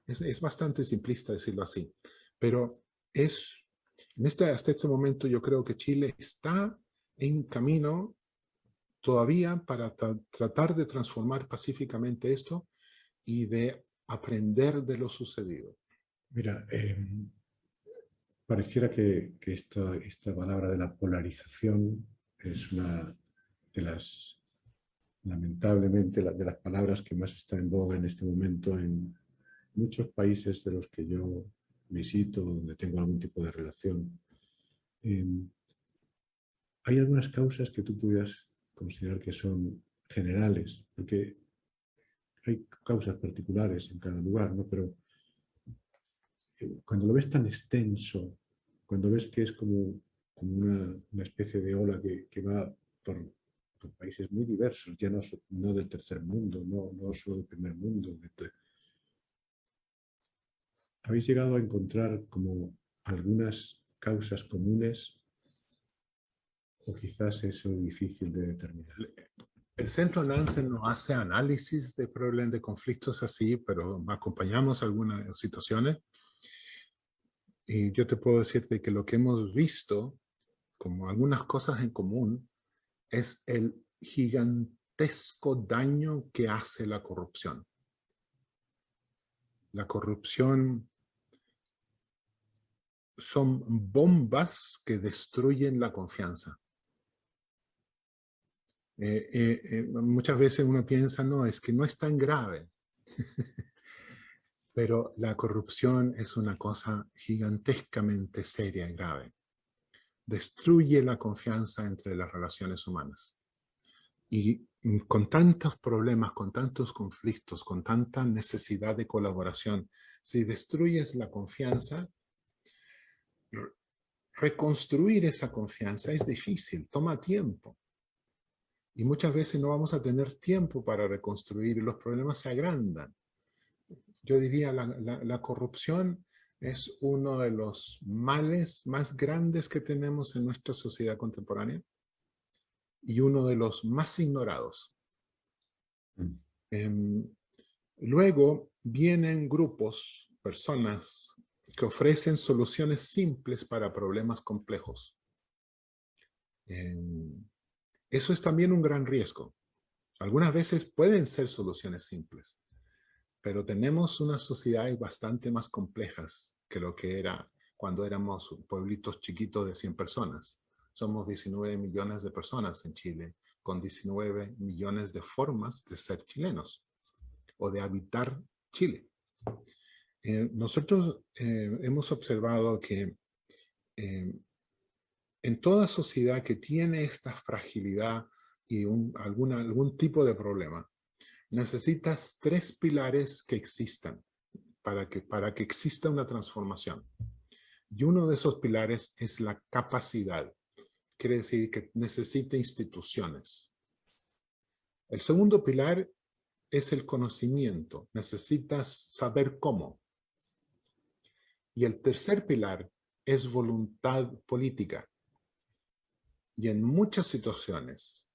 Es bastante simplista decirlo así, pero hasta este momento yo creo que Chile está en camino todavía para tratar de transformar pacíficamente esto y de aprender de lo sucedido. Mira, pareciera que esta palabra de la polarización es una de las, lamentablemente, de las palabras que más está en boga en este momento en muchos países de los que yo visito, donde tengo algún tipo de relación. Hay algunas causas que tú pudieras considerar que son generales, porque hay causas particulares en cada lugar, ¿no? Pero cuando lo ves tan extenso, cuando ves que es como como una especie de ola que va por países muy diversos, ya no del tercer mundo, no solo del primer mundo. ¿Habéis llegado a encontrar como algunas causas comunes o quizás eso es difícil de determinar? El Centro Nansen no hace análisis de problemas de conflictos así, pero acompañamos algunas situaciones. Y yo te puedo decirte que lo que hemos visto, como algunas cosas en común, es el gigantesco daño que hace la corrupción. La corrupción son bombas que destruyen la confianza. Muchas veces uno piensa, no, es que no es tan grave. Pero la corrupción es una cosa gigantescamente seria y grave. Destruye la confianza entre las relaciones humanas. Y con tantos problemas, con tantos conflictos, con tanta necesidad de colaboración, si destruyes la confianza, reconstruir esa confianza es difícil, toma tiempo. Y muchas veces no vamos a tener tiempo para reconstruir y los problemas se agrandan. Yo diría la corrupción es uno de los males más grandes que tenemos en nuestra sociedad contemporánea y uno de los más ignorados. Luego vienen grupos, personas que ofrecen soluciones simples para problemas complejos. Eso es también un gran riesgo. Algunas veces pueden ser soluciones simples, pero tenemos unas sociedades bastante más complejas que lo que era cuando éramos pueblitos chiquitos de 100 personas. Somos 19 millones de personas en Chile, con 19 millones de formas de ser chilenos o de habitar Chile. Nosotros hemos observado que en toda sociedad que tiene esta fragilidad y algún tipo de problema, necesitas 3 pilares que existan para que exista una transformación. Y uno de esos pilares es la capacidad. Quiere decir que necesita instituciones. El segundo pilar es el conocimiento. Necesitas saber cómo. Y el tercer pilar es voluntad política. Y en muchas situaciones,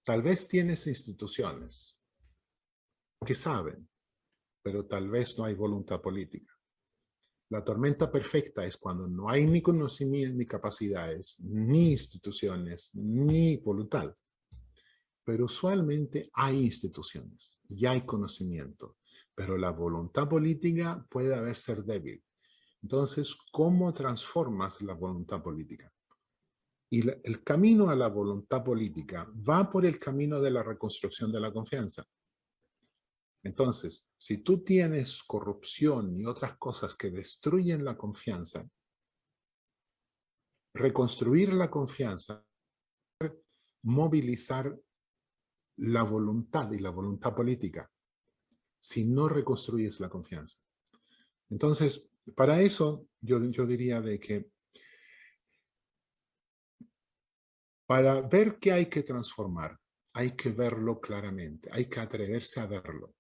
tal vez tienes instituciones que saben, pero tal vez no hay voluntad política. La tormenta perfecta es cuando no hay ni conocimiento, ni capacidades, ni instituciones, ni voluntad. Pero usualmente hay instituciones y hay conocimiento, pero la voluntad política puede ser débil. Entonces, ¿cómo transformas la voluntad política? Y el camino a la voluntad política va por el camino de la reconstrucción de la confianza. Entonces, si tú tienes corrupción y otras cosas que destruyen la confianza, reconstruir la confianza, movilizar la voluntad y la voluntad política, si no reconstruyes la confianza. Entonces, para eso, yo diría de que para ver qué hay que transformar, hay que verlo claramente, hay que atreverse a verlo.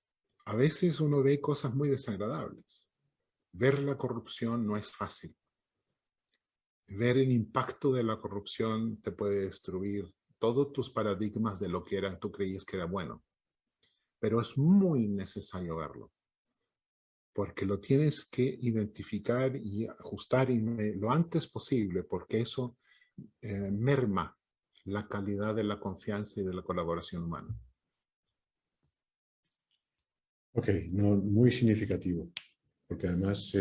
A veces uno ve cosas muy desagradables. Ver la corrupción no es fácil. Ver el impacto de la corrupción te puede destruir todos tus paradigmas de lo que tú creías que era bueno. Pero es muy necesario verlo, porque lo tienes que identificar y ajustar lo antes posible, porque eso merma la calidad de la confianza y de la colaboración humana. Ok, no, muy significativo, porque además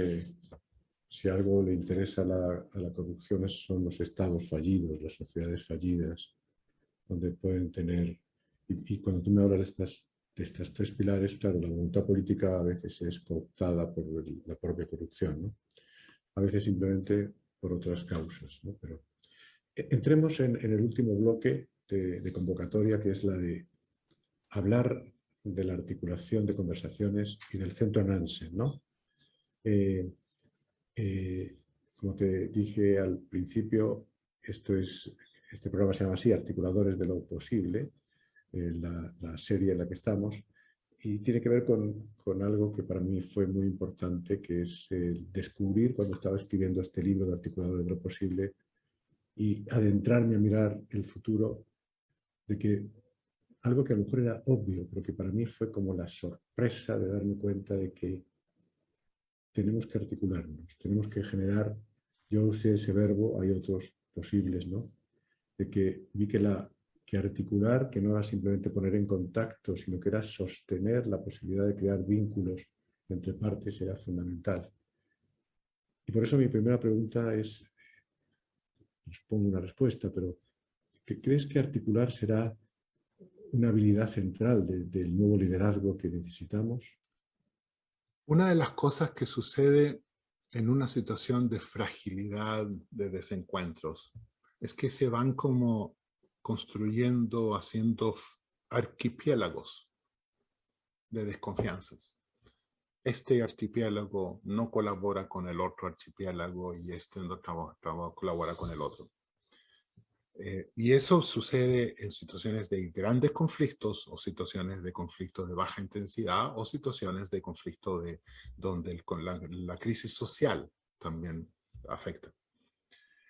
si algo le interesa a la corrupción son los estados fallidos, las sociedades fallidas, donde pueden tener, y cuando tú me hablas de estas 3 pilares, claro, la voluntad política a veces es cooptada por la propia corrupción, ¿no? A veces simplemente por otras causas, ¿no? Pero entremos en el último bloque de convocatoria, que es la de hablar de la articulación de conversaciones y del Centro Nansen, ¿no? Como te dije al principio, este programa se llama así, Articuladores de lo Posible, la serie en la que estamos, y tiene que ver con algo que para mí fue muy importante, que es descubrir cuando estaba escribiendo este libro de Articuladores de lo Posible y adentrarme a mirar el futuro, de que algo que a lo mejor era obvio, pero que para mí fue como la sorpresa de darme cuenta de que tenemos que articularnos, tenemos que generar, yo usé ese verbo, hay otros posibles, ¿no? De que vi que articular, que no era simplemente poner en contacto, sino que era sostener la posibilidad de crear vínculos entre partes, era fundamental. Y por eso mi primera pregunta es, os pongo una respuesta, pero ¿crees que articular será una habilidad central del nuevo liderazgo que necesitamos? Una de las cosas que sucede en una situación de fragilidad, de desencuentros, es que se van como construyendo, haciendo archipiélagos de desconfianzas. Este archipiélago no colabora con el otro archipiélago y este no colabora con el otro. Y eso sucede en situaciones de grandes conflictos o situaciones de conflictos de baja intensidad o situaciones de conflicto donde la crisis social también afecta.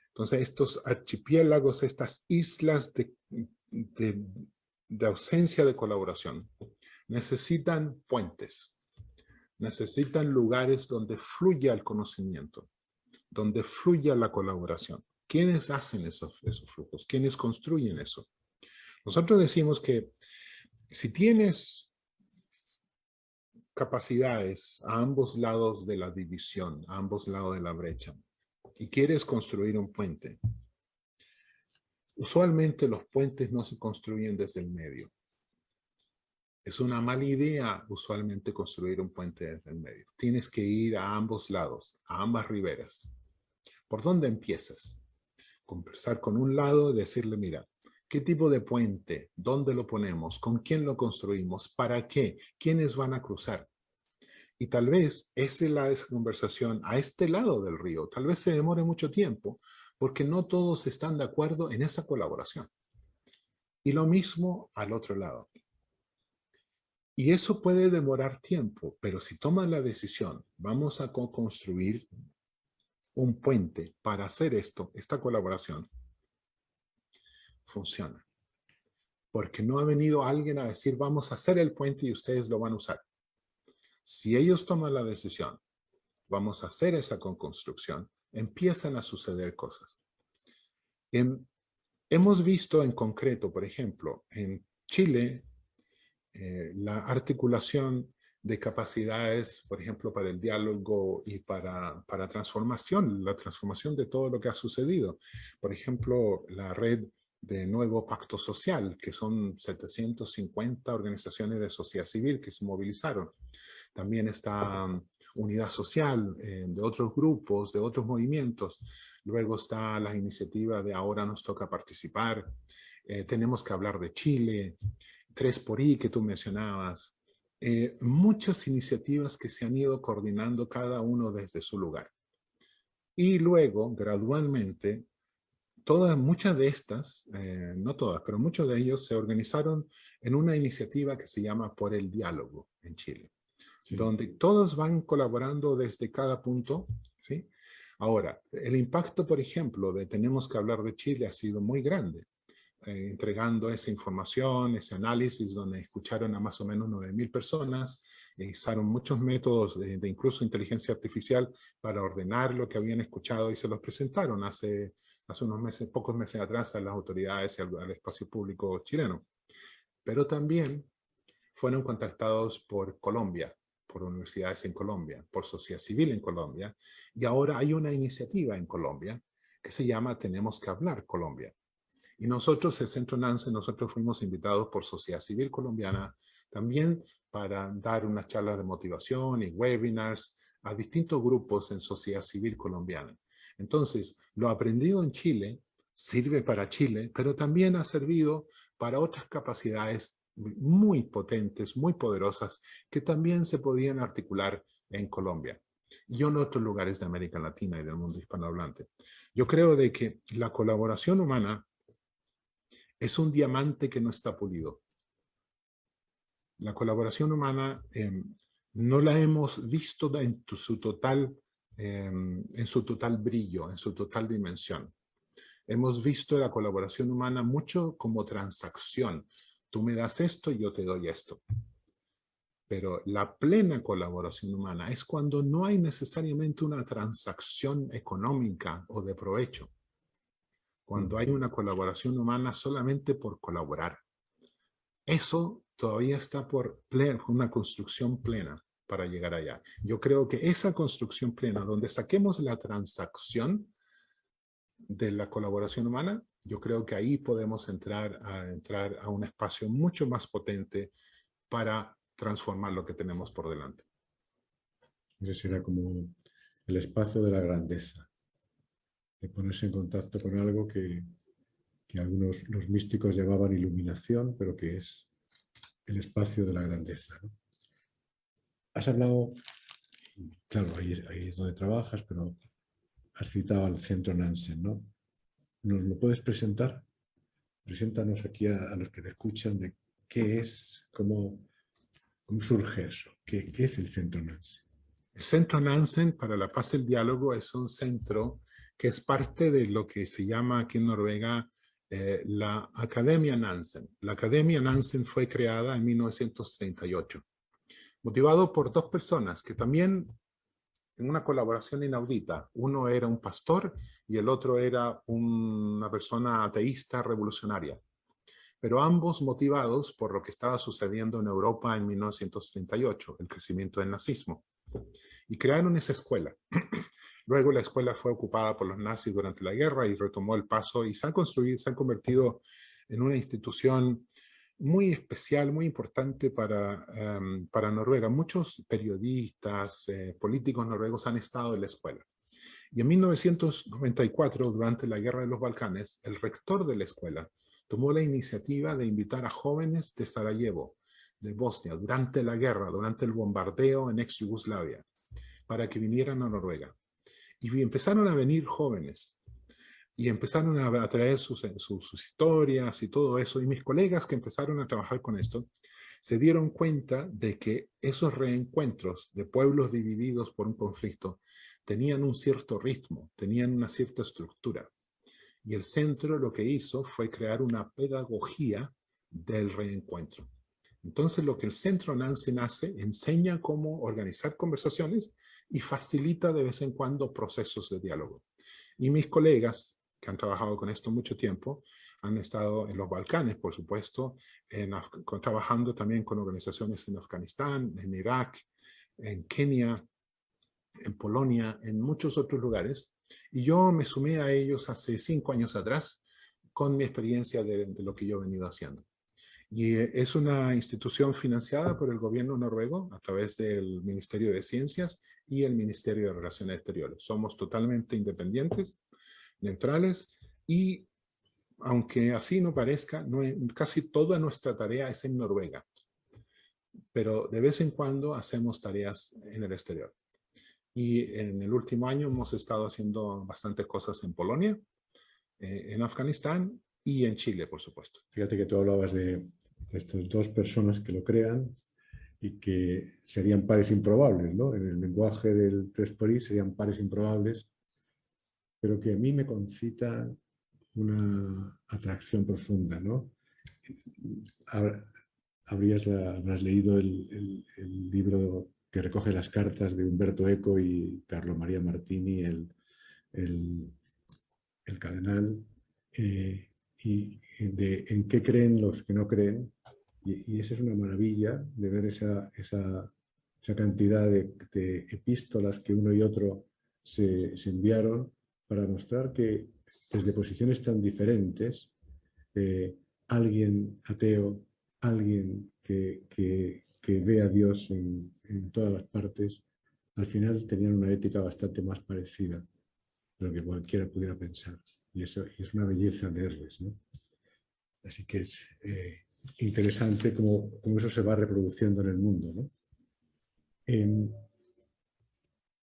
Entonces estos archipiélagos, estas islas de ausencia de colaboración, necesitan puentes, necesitan lugares donde fluya el conocimiento, donde fluya la colaboración. ¿Quiénes hacen esos flujos? ¿Quiénes construyen eso? Nosotros decimos que si tienes capacidades a ambos lados de la división, a ambos lados de la brecha, y quieres construir un puente, usualmente los puentes no se construyen desde el medio. Es una mala idea usualmente construir un puente desde el medio. Tienes que ir a ambos lados, a ambas riberas. ¿Por dónde empiezas? Conversar con un lado y decirle, mira, ¿qué tipo de puente? ¿Dónde lo ponemos? ¿Con quién lo construimos? ¿Para qué? ¿Quiénes van a cruzar? Y tal vez esa conversación a este lado del río, tal vez se demore mucho tiempo, porque no todos están de acuerdo en esa colaboración. Y lo mismo al otro lado. Y eso puede demorar tiempo, pero si toman la decisión, vamos a construir un puente para hacer esta colaboración, funciona. Porque no ha venido alguien a decir, vamos a hacer el puente y ustedes lo van a usar. Si ellos toman la decisión, vamos a hacer esa construcción, empiezan a suceder cosas. Hemos visto en concreto, por ejemplo, en Chile, la articulación de capacidades, por ejemplo, para el diálogo y para transformación, la transformación de todo lo que ha sucedido. Por ejemplo, la red de Nuevo Pacto Social, que son 750 organizaciones de sociedad civil que se movilizaron. También está Unidad Social, de otros grupos, de otros movimientos. Luego está la iniciativa de Ahora nos toca participar. Tenemos que hablar de Chile, 3xI que tú mencionabas. Muchas iniciativas que se han ido coordinando cada uno desde su lugar. Y luego, gradualmente, muchas de estas, no todas, pero muchos de ellos se organizaron en una iniciativa que se llama Por el Diálogo en Chile, sí, donde todos van colaborando desde cada punto, ¿sí? Ahora, el impacto, por ejemplo, de Tenemos que hablar de Chile ha sido muy grande, entregando esa información, ese análisis, donde escucharon a más o menos 9.000 personas, usaron muchos métodos de incluso inteligencia artificial para ordenar lo que habían escuchado y se los presentaron hace unos meses, pocos meses atrás, a las autoridades y al espacio público chileno. Pero también fueron contactados por Colombia, por universidades en Colombia, por sociedad civil en Colombia, y ahora hay una iniciativa en Colombia que se llama Tenemos que hablar Colombia. Y nosotros, el Centro NANCE, nosotros fuimos invitados por sociedad civil colombiana también para dar unas charlas de motivación y webinars a distintos grupos en sociedad civil colombiana. Entonces, lo aprendido en Chile sirve para Chile, pero también ha servido para otras capacidades muy potentes, muy poderosas, que también se podían articular en Colombia. y en otros lugares de América Latina y del mundo hispanohablante. Yo creo de que la colaboración humana es un diamante que no está pulido. La colaboración humana no la hemos visto en su total brillo, en su total dimensión. Hemos visto la colaboración humana mucho como transacción. Tú me das esto y yo te doy esto. Pero la plena colaboración humana es cuando no hay necesariamente una transacción económica o de provecho. Cuando hay una colaboración humana solamente por colaborar. Eso todavía está por una construcción plena para llegar allá. Yo creo que esa construcción plena, donde saquemos la transacción de la colaboración humana, yo creo que ahí podemos entrar a un espacio mucho más potente para transformar lo que tenemos por delante. Ese será como el espacio de la grandeza, de ponerse en contacto con algo que algunos, los místicos llamaban iluminación, pero que es el espacio de la grandeza, ¿no? Has hablado, claro, ahí es donde trabajas, pero has citado al Centro Nansen, ¿no? ¿Nos lo puedes presentar? Preséntanos aquí a los que te escuchan de qué es, cómo surge eso, qué es el Centro Nansen. El Centro Nansen para la Paz y el Diálogo es un centro que es parte de lo que se llama aquí en Noruega la Academia Nansen. La Academia Nansen fue creada en 1938, motivado por dos personas que también en una colaboración inaudita. Uno era un pastor y el otro era una persona ateísta revolucionaria, pero ambos motivados por lo que estaba sucediendo en Europa en 1938, el crecimiento del nazismo. Y crearon esa escuela. Luego la escuela fue ocupada por los nazis durante la guerra y retomó el paso y se han convertido en una institución muy especial, muy importante para Noruega. Muchos periodistas, políticos noruegos han estado en la escuela. Y en 1994, durante la Guerra de los Balcanes, el rector de la escuela tomó la iniciativa de invitar a jóvenes de Sarajevo, de Bosnia, durante la guerra, durante el bombardeo en ex Yugoslavia, para que vinieran a Noruega. Y empezaron a venir jóvenes y empezaron a traer sus historias y todo eso. Y mis colegas que empezaron a trabajar con esto se dieron cuenta de que esos reencuentros de pueblos divididos por un conflicto tenían un cierto ritmo, tenían una cierta estructura. Y el centro lo que hizo fue crear una pedagogía del reencuentro. Entonces lo que el Centro Nansen hace, enseña cómo organizar conversaciones y facilita de vez en cuando procesos de diálogo. Y mis colegas, que han trabajado con esto mucho tiempo, han estado en los Balcanes, por supuesto, trabajando también con organizaciones en Afganistán, en Irak, en Kenia, en Polonia, en muchos otros lugares. Y yo me sumé a ellos hace 5 años atrás con mi experiencia de lo que yo he venido haciendo. Y es una institución financiada por el gobierno noruego a través del Ministerio de Ciencias y el Ministerio de Relaciones Exteriores. Somos totalmente independientes, neutrales, y aunque así no parezca, casi toda nuestra tarea es en Noruega, pero de vez en cuando hacemos tareas en el exterior. Y en el último año hemos estado haciendo bastantes cosas en Polonia, en Afganistán y en Chile, por supuesto. Fíjate que tú hablabas de estas dos personas que lo crean y que serían pares improbables, ¿no? En el lenguaje del Tres París serían pares improbables, pero que a mí me concita una atracción profunda, ¿no? Habrás leído el libro que recoge las cartas de Umberto Eco y Carlo María Martini, el cardenal, y de en qué creen los que no creen. Y esa es una maravilla de ver esa cantidad de epístolas que uno y otro se enviaron para mostrar que desde posiciones tan diferentes, alguien ateo, alguien que ve a Dios en todas las partes, al final tenían una ética bastante más parecida de lo que cualquiera pudiera pensar. Y eso es una belleza leerles, ¿no? Así que es interesante cómo eso se va reproduciendo en el mundo, ¿no?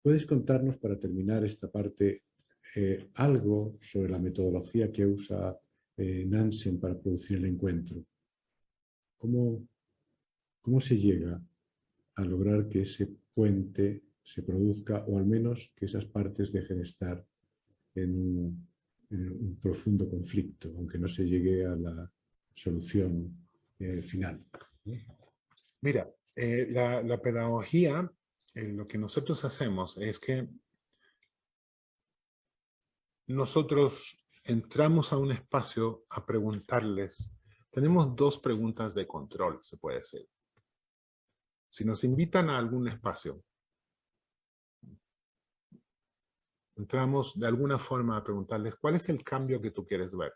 ¿Puedes contarnos, para terminar esta parte, algo sobre la metodología que usa Nansen para producir el encuentro? ¿Cómo, cómo se llega a lograr que ese puente se produzca, o al menos que esas partes dejen de estar en un profundo conflicto, aunque no se llegue a la solución final? Mira, la pedagogía, lo que nosotros hacemos es que nosotros entramos a un espacio a preguntarles. Tenemos dos preguntas de control, se puede decir. Si nos invitan a algún espacio, entramos de alguna forma a preguntarles, ¿cuál es el cambio que tú quieres ver?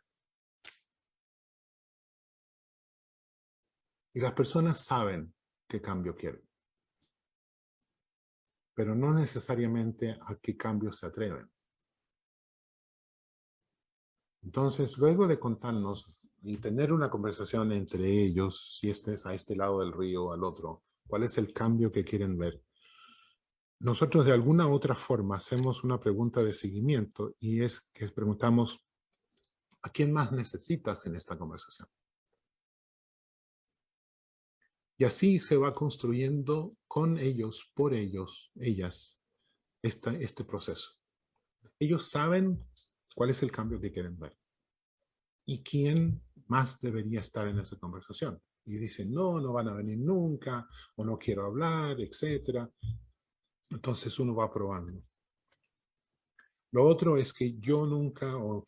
Y las personas saben qué cambio quieren, pero no necesariamente a qué cambio se atreven. Entonces, luego de contarnos y tener una conversación entre ellos, si este es a este lado del río o al otro, cuál es el cambio que quieren ver, nosotros de alguna u otra forma hacemos una pregunta de seguimiento, y es que preguntamos, ¿a quién más necesitas en esta conversación? Y así se va construyendo con ellos, por ellos, ellas, este proceso. Ellos saben cuál es el cambio que quieren ver y quién más debería estar en esa conversación. Y dicen, no, no van a venir nunca, o no quiero hablar, etc. Entonces uno va probando. Lo otro es que yo nunca, o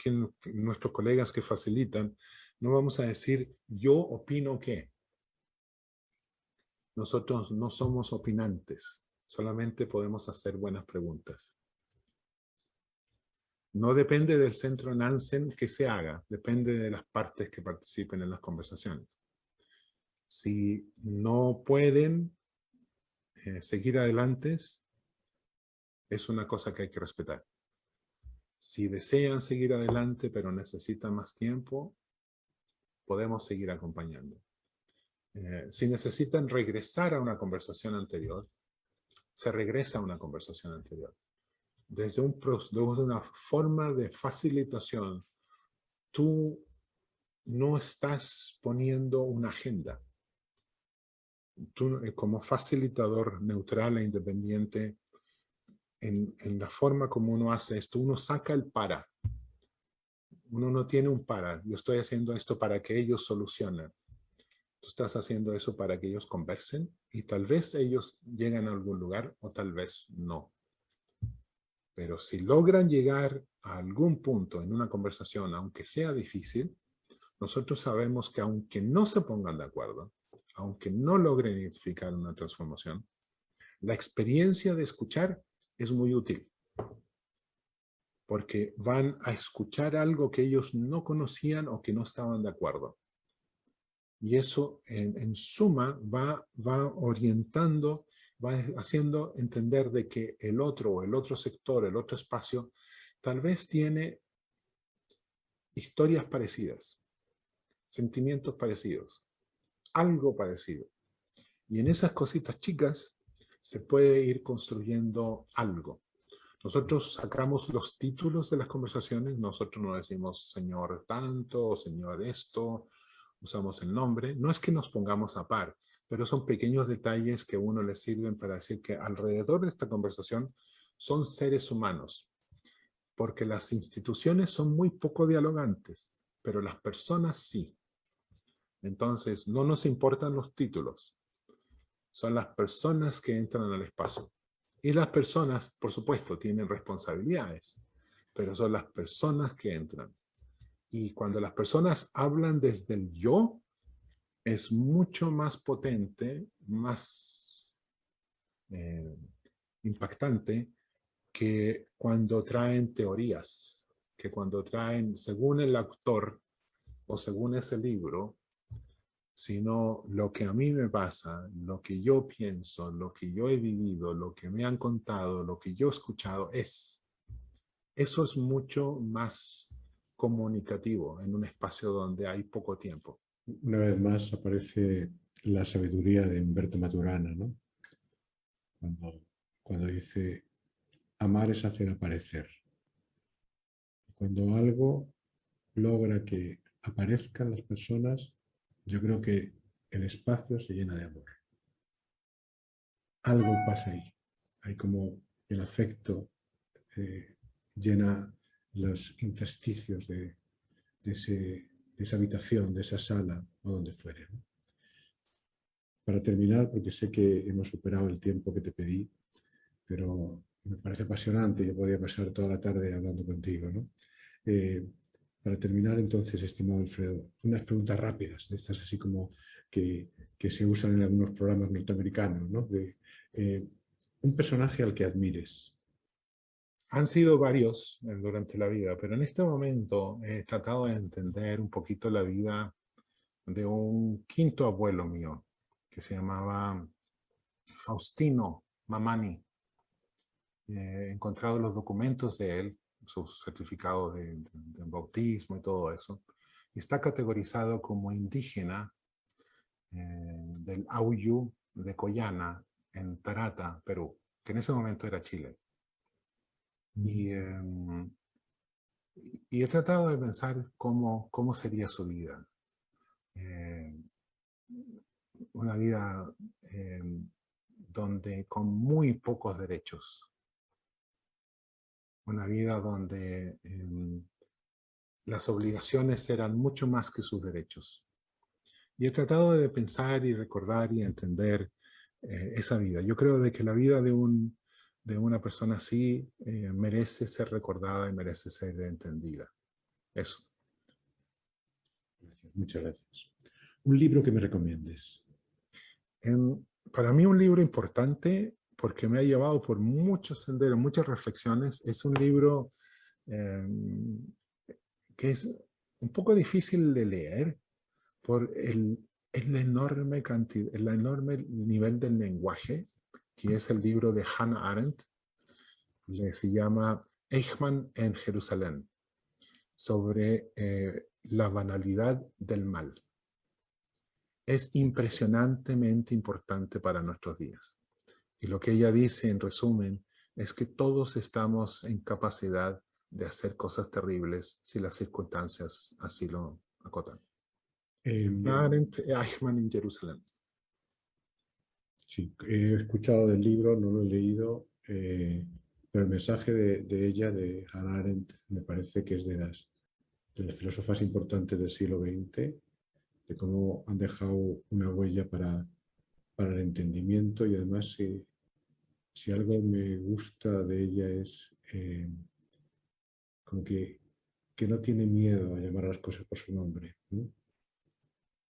nuestros colegas que facilitan, no vamos a decir, yo opino que. Nosotros no somos opinantes, solamente podemos hacer buenas preguntas. No depende del centro Nansen que se haga, depende de las partes que participen en las conversaciones. Si no pueden seguir adelante, es una cosa que hay que respetar. Si desean seguir adelante pero necesitan más tiempo, podemos seguir acompañando. Si necesitan regresar a una conversación anterior, se regresa a una conversación anterior. Desde una forma de facilitación, tú no estás poniendo una agenda. Tú, como facilitador neutral e independiente, en la forma como uno hace esto, uno saca el para. Uno no tiene un para. Yo estoy haciendo esto para que ellos solucionen. Tú estás haciendo eso para que ellos conversen, y tal vez ellos lleguen a algún lugar o tal vez no. Pero si logran llegar a algún punto en una conversación, aunque sea difícil, nosotros sabemos que aunque no se pongan de acuerdo, aunque no logren identificar una transformación, la experiencia de escuchar es muy útil, porque van a escuchar algo que ellos no conocían o que no estaban de acuerdo. Y eso, en suma, va orientando, va haciendo entender de que el otro o el otro sector, el otro espacio, tal vez tiene historias parecidas, sentimientos parecidos, algo parecido. Y en esas cositas chicas se puede ir construyendo algo. Nosotros sacamos los títulos de las conversaciones, nosotros no decimos señor tanto o señor esto, usamos el nombre. No es que nos pongamos a par, pero son pequeños detalles que a uno le sirven para decir que alrededor de esta conversación son seres humanos, porque las instituciones son muy poco dialogantes, pero las personas sí. Entonces, no nos importan los títulos, son las personas que entran al espacio. Y las personas, por supuesto, tienen responsabilidades, pero son las personas que entran. Y cuando las personas hablan desde el yo, es mucho más potente, más impactante que cuando traen teorías, que cuando traen, según el autor o según ese libro, sino lo que a mí me pasa, lo que yo pienso, lo que yo he vivido, lo que me han contado, lo que yo he escuchado es. Eso es mucho más comunicativo en un espacio donde hay poco tiempo. Una vez más aparece la sabiduría de Humberto Maturana, ¿no? Cuando dice, amar es hacer aparecer. Cuando algo logra que aparezcan las personas, yo creo que el espacio se llena de amor. Algo pasa ahí. Hay como el afecto llena los intersticios de esa habitación, de esa sala o donde fuere, ¿no? Para terminar, porque sé que hemos superado el tiempo que te pedí, pero me parece apasionante, yo podría pasar toda la tarde hablando contigo, ¿no? Eh, para terminar, entonces, estimado Alfredo, unas preguntas rápidas, de estas así como que se usan en algunos programas norteamericanos, ¿no? Un personaje al que admires. Han sido varios durante la vida, pero en este momento he tratado de entender un poquito la vida de un quinto abuelo mío, que se llamaba Faustino Mamani. He encontrado los documentos de él, sus certificados de bautismo y todo eso. Y está categorizado como indígena del Auyú de Coyana, en Tarata, Perú, que en ese momento era Chile. Y, y he tratado de pensar cómo sería su vida. Eh, una vida donde con muy pocos derechos. Una vida donde las obligaciones eran mucho más que sus derechos. Y he tratado de pensar y recordar y entender esa vida. Yo creo de que la vida de una persona así merece ser recordada y merece ser entendida. Eso. Gracias, muchas gracias. Un libro que me recomiendes. Para mí un libro importante, porque me ha llevado por muchos senderos, muchas reflexiones, es un libro que es un poco difícil de leer por el enorme cantidad, el enorme nivel del lenguaje, que es el libro de Hannah Arendt, que se llama Eichmann en Jerusalén, sobre la banalidad del mal. Es impresionantemente importante para nuestros días. Y lo que ella dice, en resumen, es que todos estamos en capacidad de hacer cosas terribles si las circunstancias así lo acotan. Arendt, Eichmann en Jerusalén. Sí, he escuchado del libro, no lo he leído, pero el mensaje de ella, de Hannah Arendt, me parece que es de las filósofas importantes del siglo XX, de cómo han dejado una huella para el entendimiento y además si algo me gusta de ella es como que no tiene miedo a llamar a las cosas por su nombre, ¿no?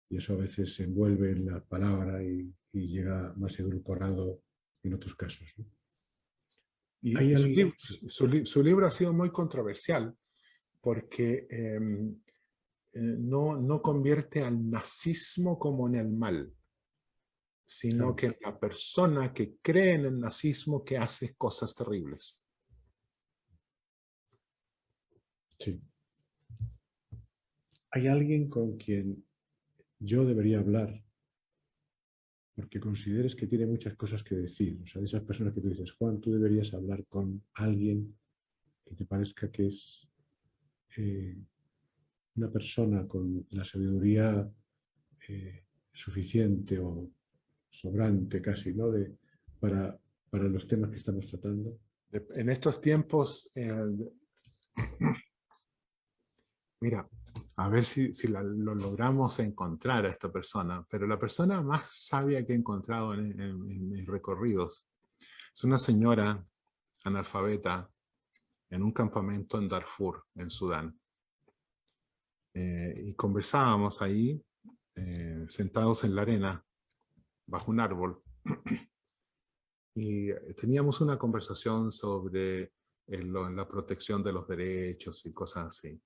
Y eso a veces se envuelve en la palabra y llega más edulcorado en otros casos, ¿no? Y ¿Hay su alguien? libro, su libro ha sido muy controversial porque no convierte al nazismo como en el mal, sino Claro, que en la persona que cree en el nazismo que hace cosas terribles. sí. ¿Hay alguien con quien yo debería hablar porque consideres que tiene muchas cosas que decir? O sea, de esas personas que tú dices, Juan, tú deberías hablar con alguien que te parezca que es una persona con la sabiduría suficiente o sobrante casi, ¿no? Para, para los temas que estamos tratando. En estos tiempos, mira, a ver si lo logramos encontrar a esta persona, pero la persona más sabia que he encontrado en mis recorridos es una señora analfabeta en un campamento en Darfur, en Sudán. Y conversábamos ahí, sentados en la arena, bajo un árbol, y teníamos una conversación sobre la protección de los derechos y cosas así.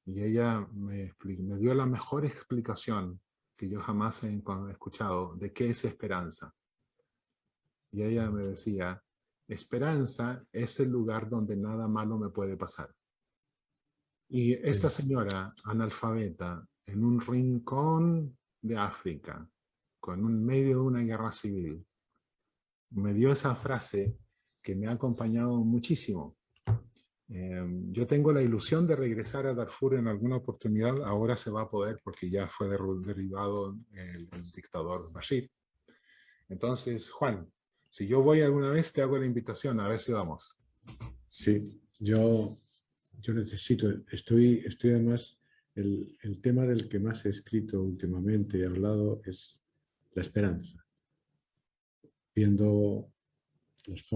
Y ella me dio la mejor explicación que yo jamás he escuchado de qué es esperanza. Y ella me decía, esperanza es el lugar donde nada malo me puede pasar. Y esta señora analfabeta, en un rincón de África, con un medio de una guerra civil, me dio esa frase que me ha acompañado muchísimo. Yo tengo la ilusión de regresar a Darfur en alguna oportunidad. Ahora se va a poder porque ya fue derribado el dictador Bashir. Entonces, Juan, si yo voy alguna vez, te hago la invitación, a ver si vamos. Sí, yo necesito, estoy además, el tema del que más he escrito últimamente y he hablado es la esperanza. Viendo,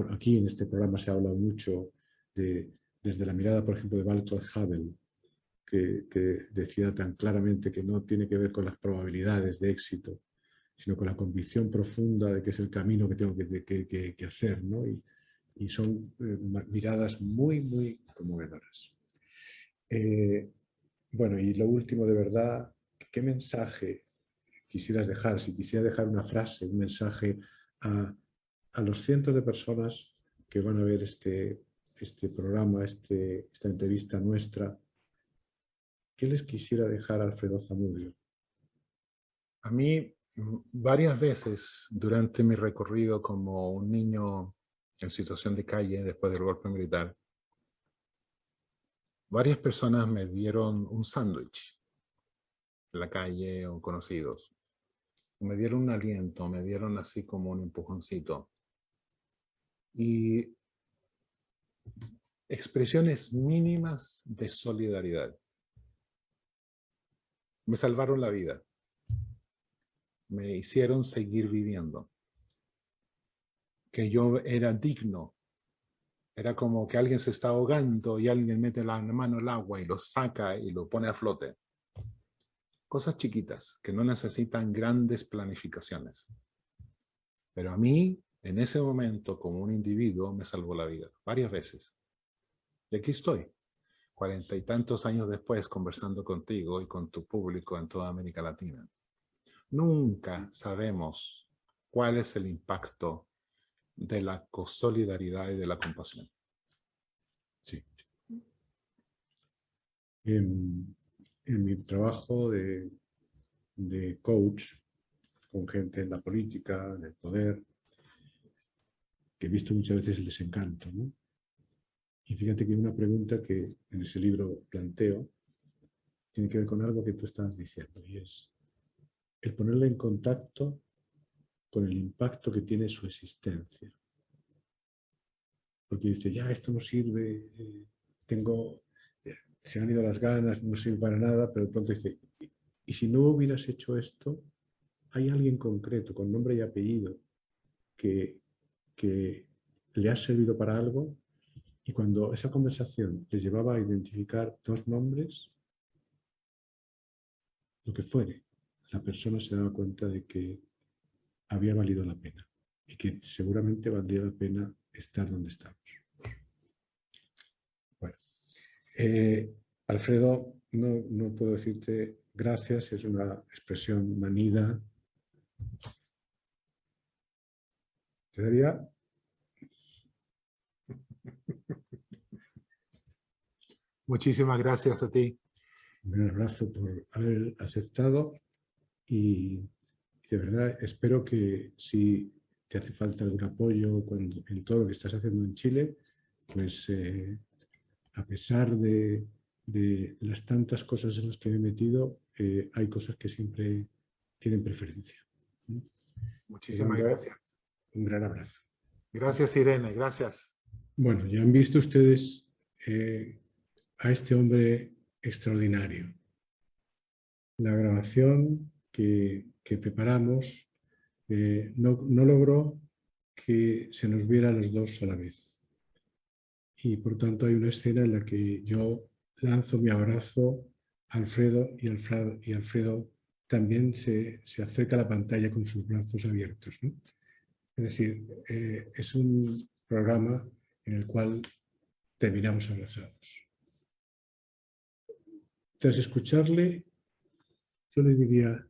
aquí en este programa se ha hablado mucho desde la mirada, por ejemplo, de Walter Havel, que decía tan claramente que no tiene que ver con las probabilidades de éxito, sino con la convicción profunda de que es el camino que tengo que hacer, ¿no? Y son miradas muy, muy conmovedoras. Bueno, y lo último de verdad, ¿qué mensaje quisieras dejar? Si quisieras dejar una frase, un mensaje a los cientos de personas que van a ver este programa, esta entrevista nuestra, ¿qué les quisiera dejar a Alfredo Zamudio? A mí, varias veces durante mi recorrido como un niño en situación de calle después del golpe militar, varias personas me dieron un sándwich en la calle o conocidos. Me dieron un aliento, me dieron así como un empujoncito. Y expresiones mínimas de solidaridad. Me salvaron la vida. Me hicieron seguir viviendo. Que yo era digno. Era como que alguien se está ahogando y alguien mete la mano al agua y lo saca y lo pone a flote. Cosas chiquitas que no necesitan grandes planificaciones. Pero a mí, en ese momento, como un individuo, me salvó la vida varias veces. Y aquí estoy, 40 y tantos años después, conversando contigo y con tu público en toda América Latina. Nunca sabemos cuál es el impacto de la solidaridad y de la compasión. Sí. En mi trabajo de coach con gente en la política, en el poder, que he visto muchas veces el desencanto, ¿no? Y fíjate que hay una pregunta que en ese libro planteo tiene que ver con algo que tú estabas diciendo, y es el ponerle en contacto con el impacto que tiene su existencia. Porque dice, ya, esto no sirve, se han ido las ganas, no sirve para nada, pero de pronto dice, y si no hubieras hecho esto, hay alguien concreto, con nombre y apellido, que le ha servido para algo, y cuando esa conversación les llevaba a identificar dos nombres, lo que fuere, la persona se daba cuenta de que había valido la pena y que seguramente valdría la pena estar donde estamos. Bueno, Alfredo, no puedo decirte gracias, es una expresión manida. Te daría Muchísimas gracias a ti. un gran abrazo por haber aceptado y de verdad espero que si te hace falta algún apoyo en todo lo que estás haciendo en Chile, pues a pesar de las tantas cosas en las que me he metido, hay cosas que siempre tienen preferencia. Te Muchísimas mando gracias. un gran abrazo. Gracias, Irene. Gracias. Bueno, ya han visto ustedes a este hombre extraordinario. La grabación que preparamos no logró que se nos viera a los dos a la vez. Y por tanto hay una escena en la que yo lanzo mi abrazo a Alfredo y Alfredo también se acerca a la pantalla con sus brazos abiertos, ¿no? Es decir, es un programa en el cual terminamos abrazados. Tras escucharle, yo les diría,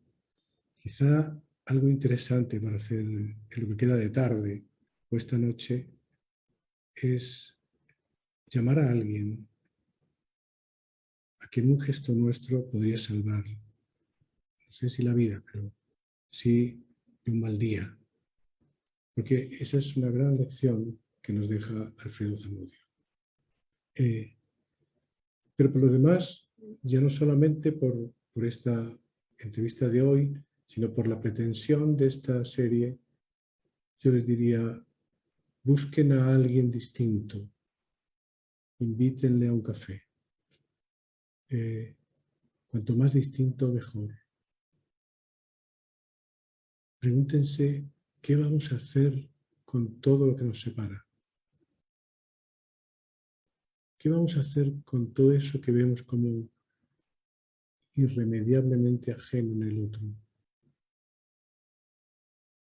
quizá algo interesante para hacer en lo que queda de tarde o esta noche es llamar a alguien a quien un gesto nuestro podría salvar, no sé si la vida, pero sí de un mal día. Porque esa es una gran lección que nos deja Alfredo Zamudio. Pero por lo demás, ya no solamente por esta entrevista de hoy, sino por la pretensión de esta serie, yo les diría, busquen a alguien distinto, invítenle a un café. Cuanto más distinto, mejor. Pregúntense qué vamos a hacer con todo lo que nos separa. ¿Qué vamos a hacer con todo eso que vemos como irremediablemente ajeno en el otro?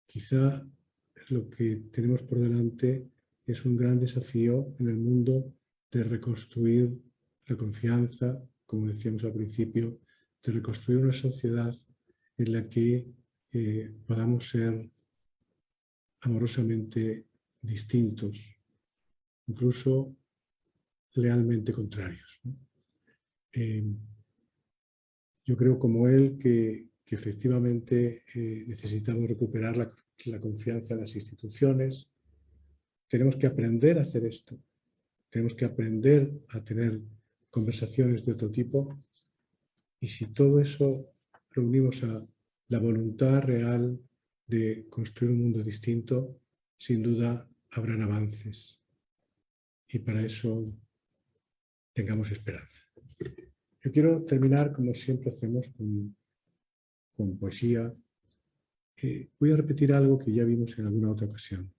Quizá lo que tenemos por delante es un gran desafío en el mundo de reconstruir la confianza, como decíamos al principio, de reconstruir una sociedad en la que podamos ser amorosamente distintos, incluso lealmente contrarios, ¿no? Yo creo como él que efectivamente necesitamos recuperar la confianza en las instituciones. Tenemos que aprender a hacer esto. Tenemos que aprender a tener conversaciones de otro tipo. Y si todo eso lo unimos a la voluntad real de construir un mundo distinto, sin duda habrán avances. Y para eso tengamos esperanza. Yo quiero terminar, como siempre hacemos, con poesía. Voy a repetir algo que ya vimos en alguna otra ocasión,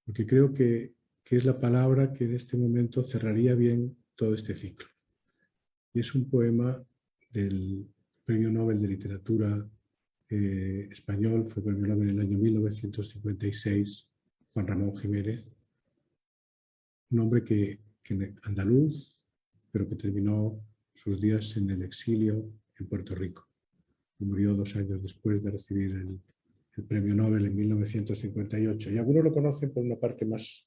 porque creo que es la palabra que en este momento cerraría bien todo este ciclo. Y es un poema del Premio Nobel de Literatura español, fue Premio Nobel en el año 1956, Juan Ramón Jiménez, un hombre que andaluz, pero que terminó sus días en el exilio en Puerto Rico. Y murió 2 años después de recibir el Premio Nobel en 1958. Y algunos lo conocen por una parte más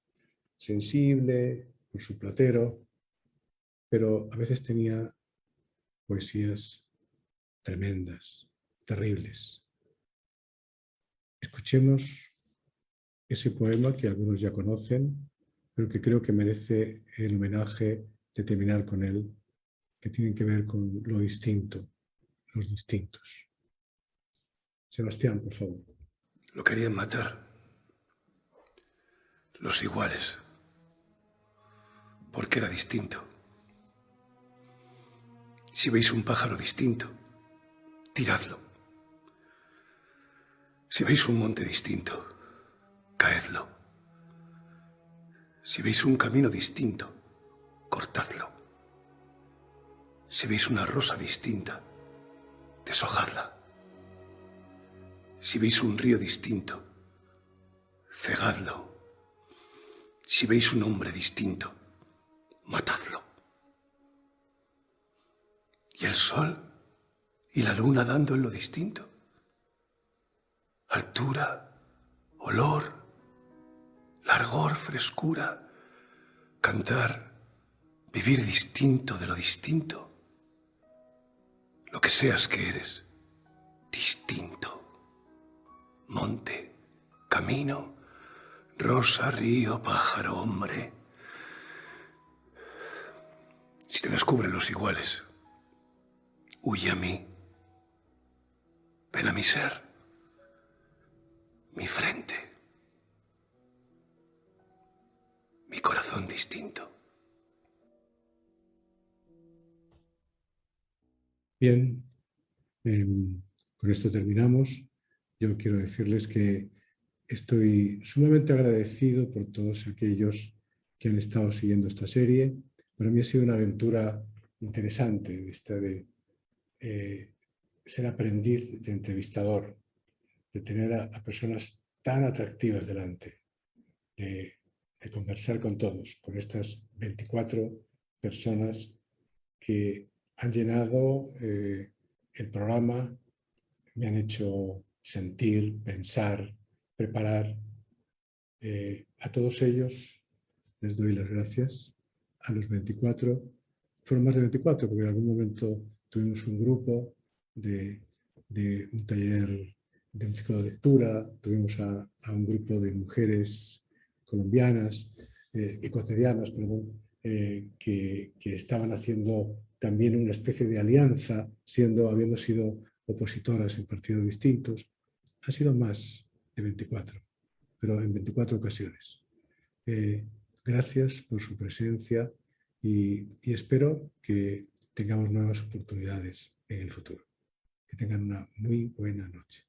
sensible, por su platero, pero a veces tenía poesías tremendas, terribles. Escuchemos ese poema que algunos ya conocen, pero que creo que merece el homenaje de terminar con él, que tiene que ver con lo distinto, los distintos. Sebastián, por favor. Lo querían matar. Los iguales. Porque era distinto. Si veis un pájaro distinto, tiradlo. Si veis un monte distinto, caedlo. Si veis un camino distinto, cortadlo. Si veis una rosa distinta, deshojadla. Si veis un río distinto, cegadlo. Si veis un hombre distinto, matadlo. ¿Y el sol y la luna dando en lo distinto? Altura, olor, largor, frescura, cantar, vivir distinto de lo distinto. Lo que seas que eres, distinto. Monte, camino, rosa, río, pájaro, hombre. Si te descubren los iguales, huye a mí. Ven a mi ser, mi frente, mi corazón distinto. Bien, con esto terminamos. Yo quiero decirles que estoy sumamente agradecido por todos aquellos que han estado siguiendo esta serie. Para mí ha sido una aventura interesante esta de ser aprendiz de entrevistador, de tener a personas tan atractivas delante, de conversar con todos, con estas 24 personas que han llenado el programa, me han hecho sentir, pensar, preparar. A todos ellos les doy las gracias. A los 24, fueron más de 24, porque en algún momento tuvimos un grupo de un taller, de un ciclo de lectura, tuvimos a un grupo de mujeres colombianas. ecuatorianas, perdón, que estaban haciendo también una especie de alianza, habiendo sido opositoras en partidos distintos. Han sido más de 24, pero en 24 ocasiones. Gracias por su presencia y espero que tengamos nuevas oportunidades en el futuro. Que tengan una muy buena noche.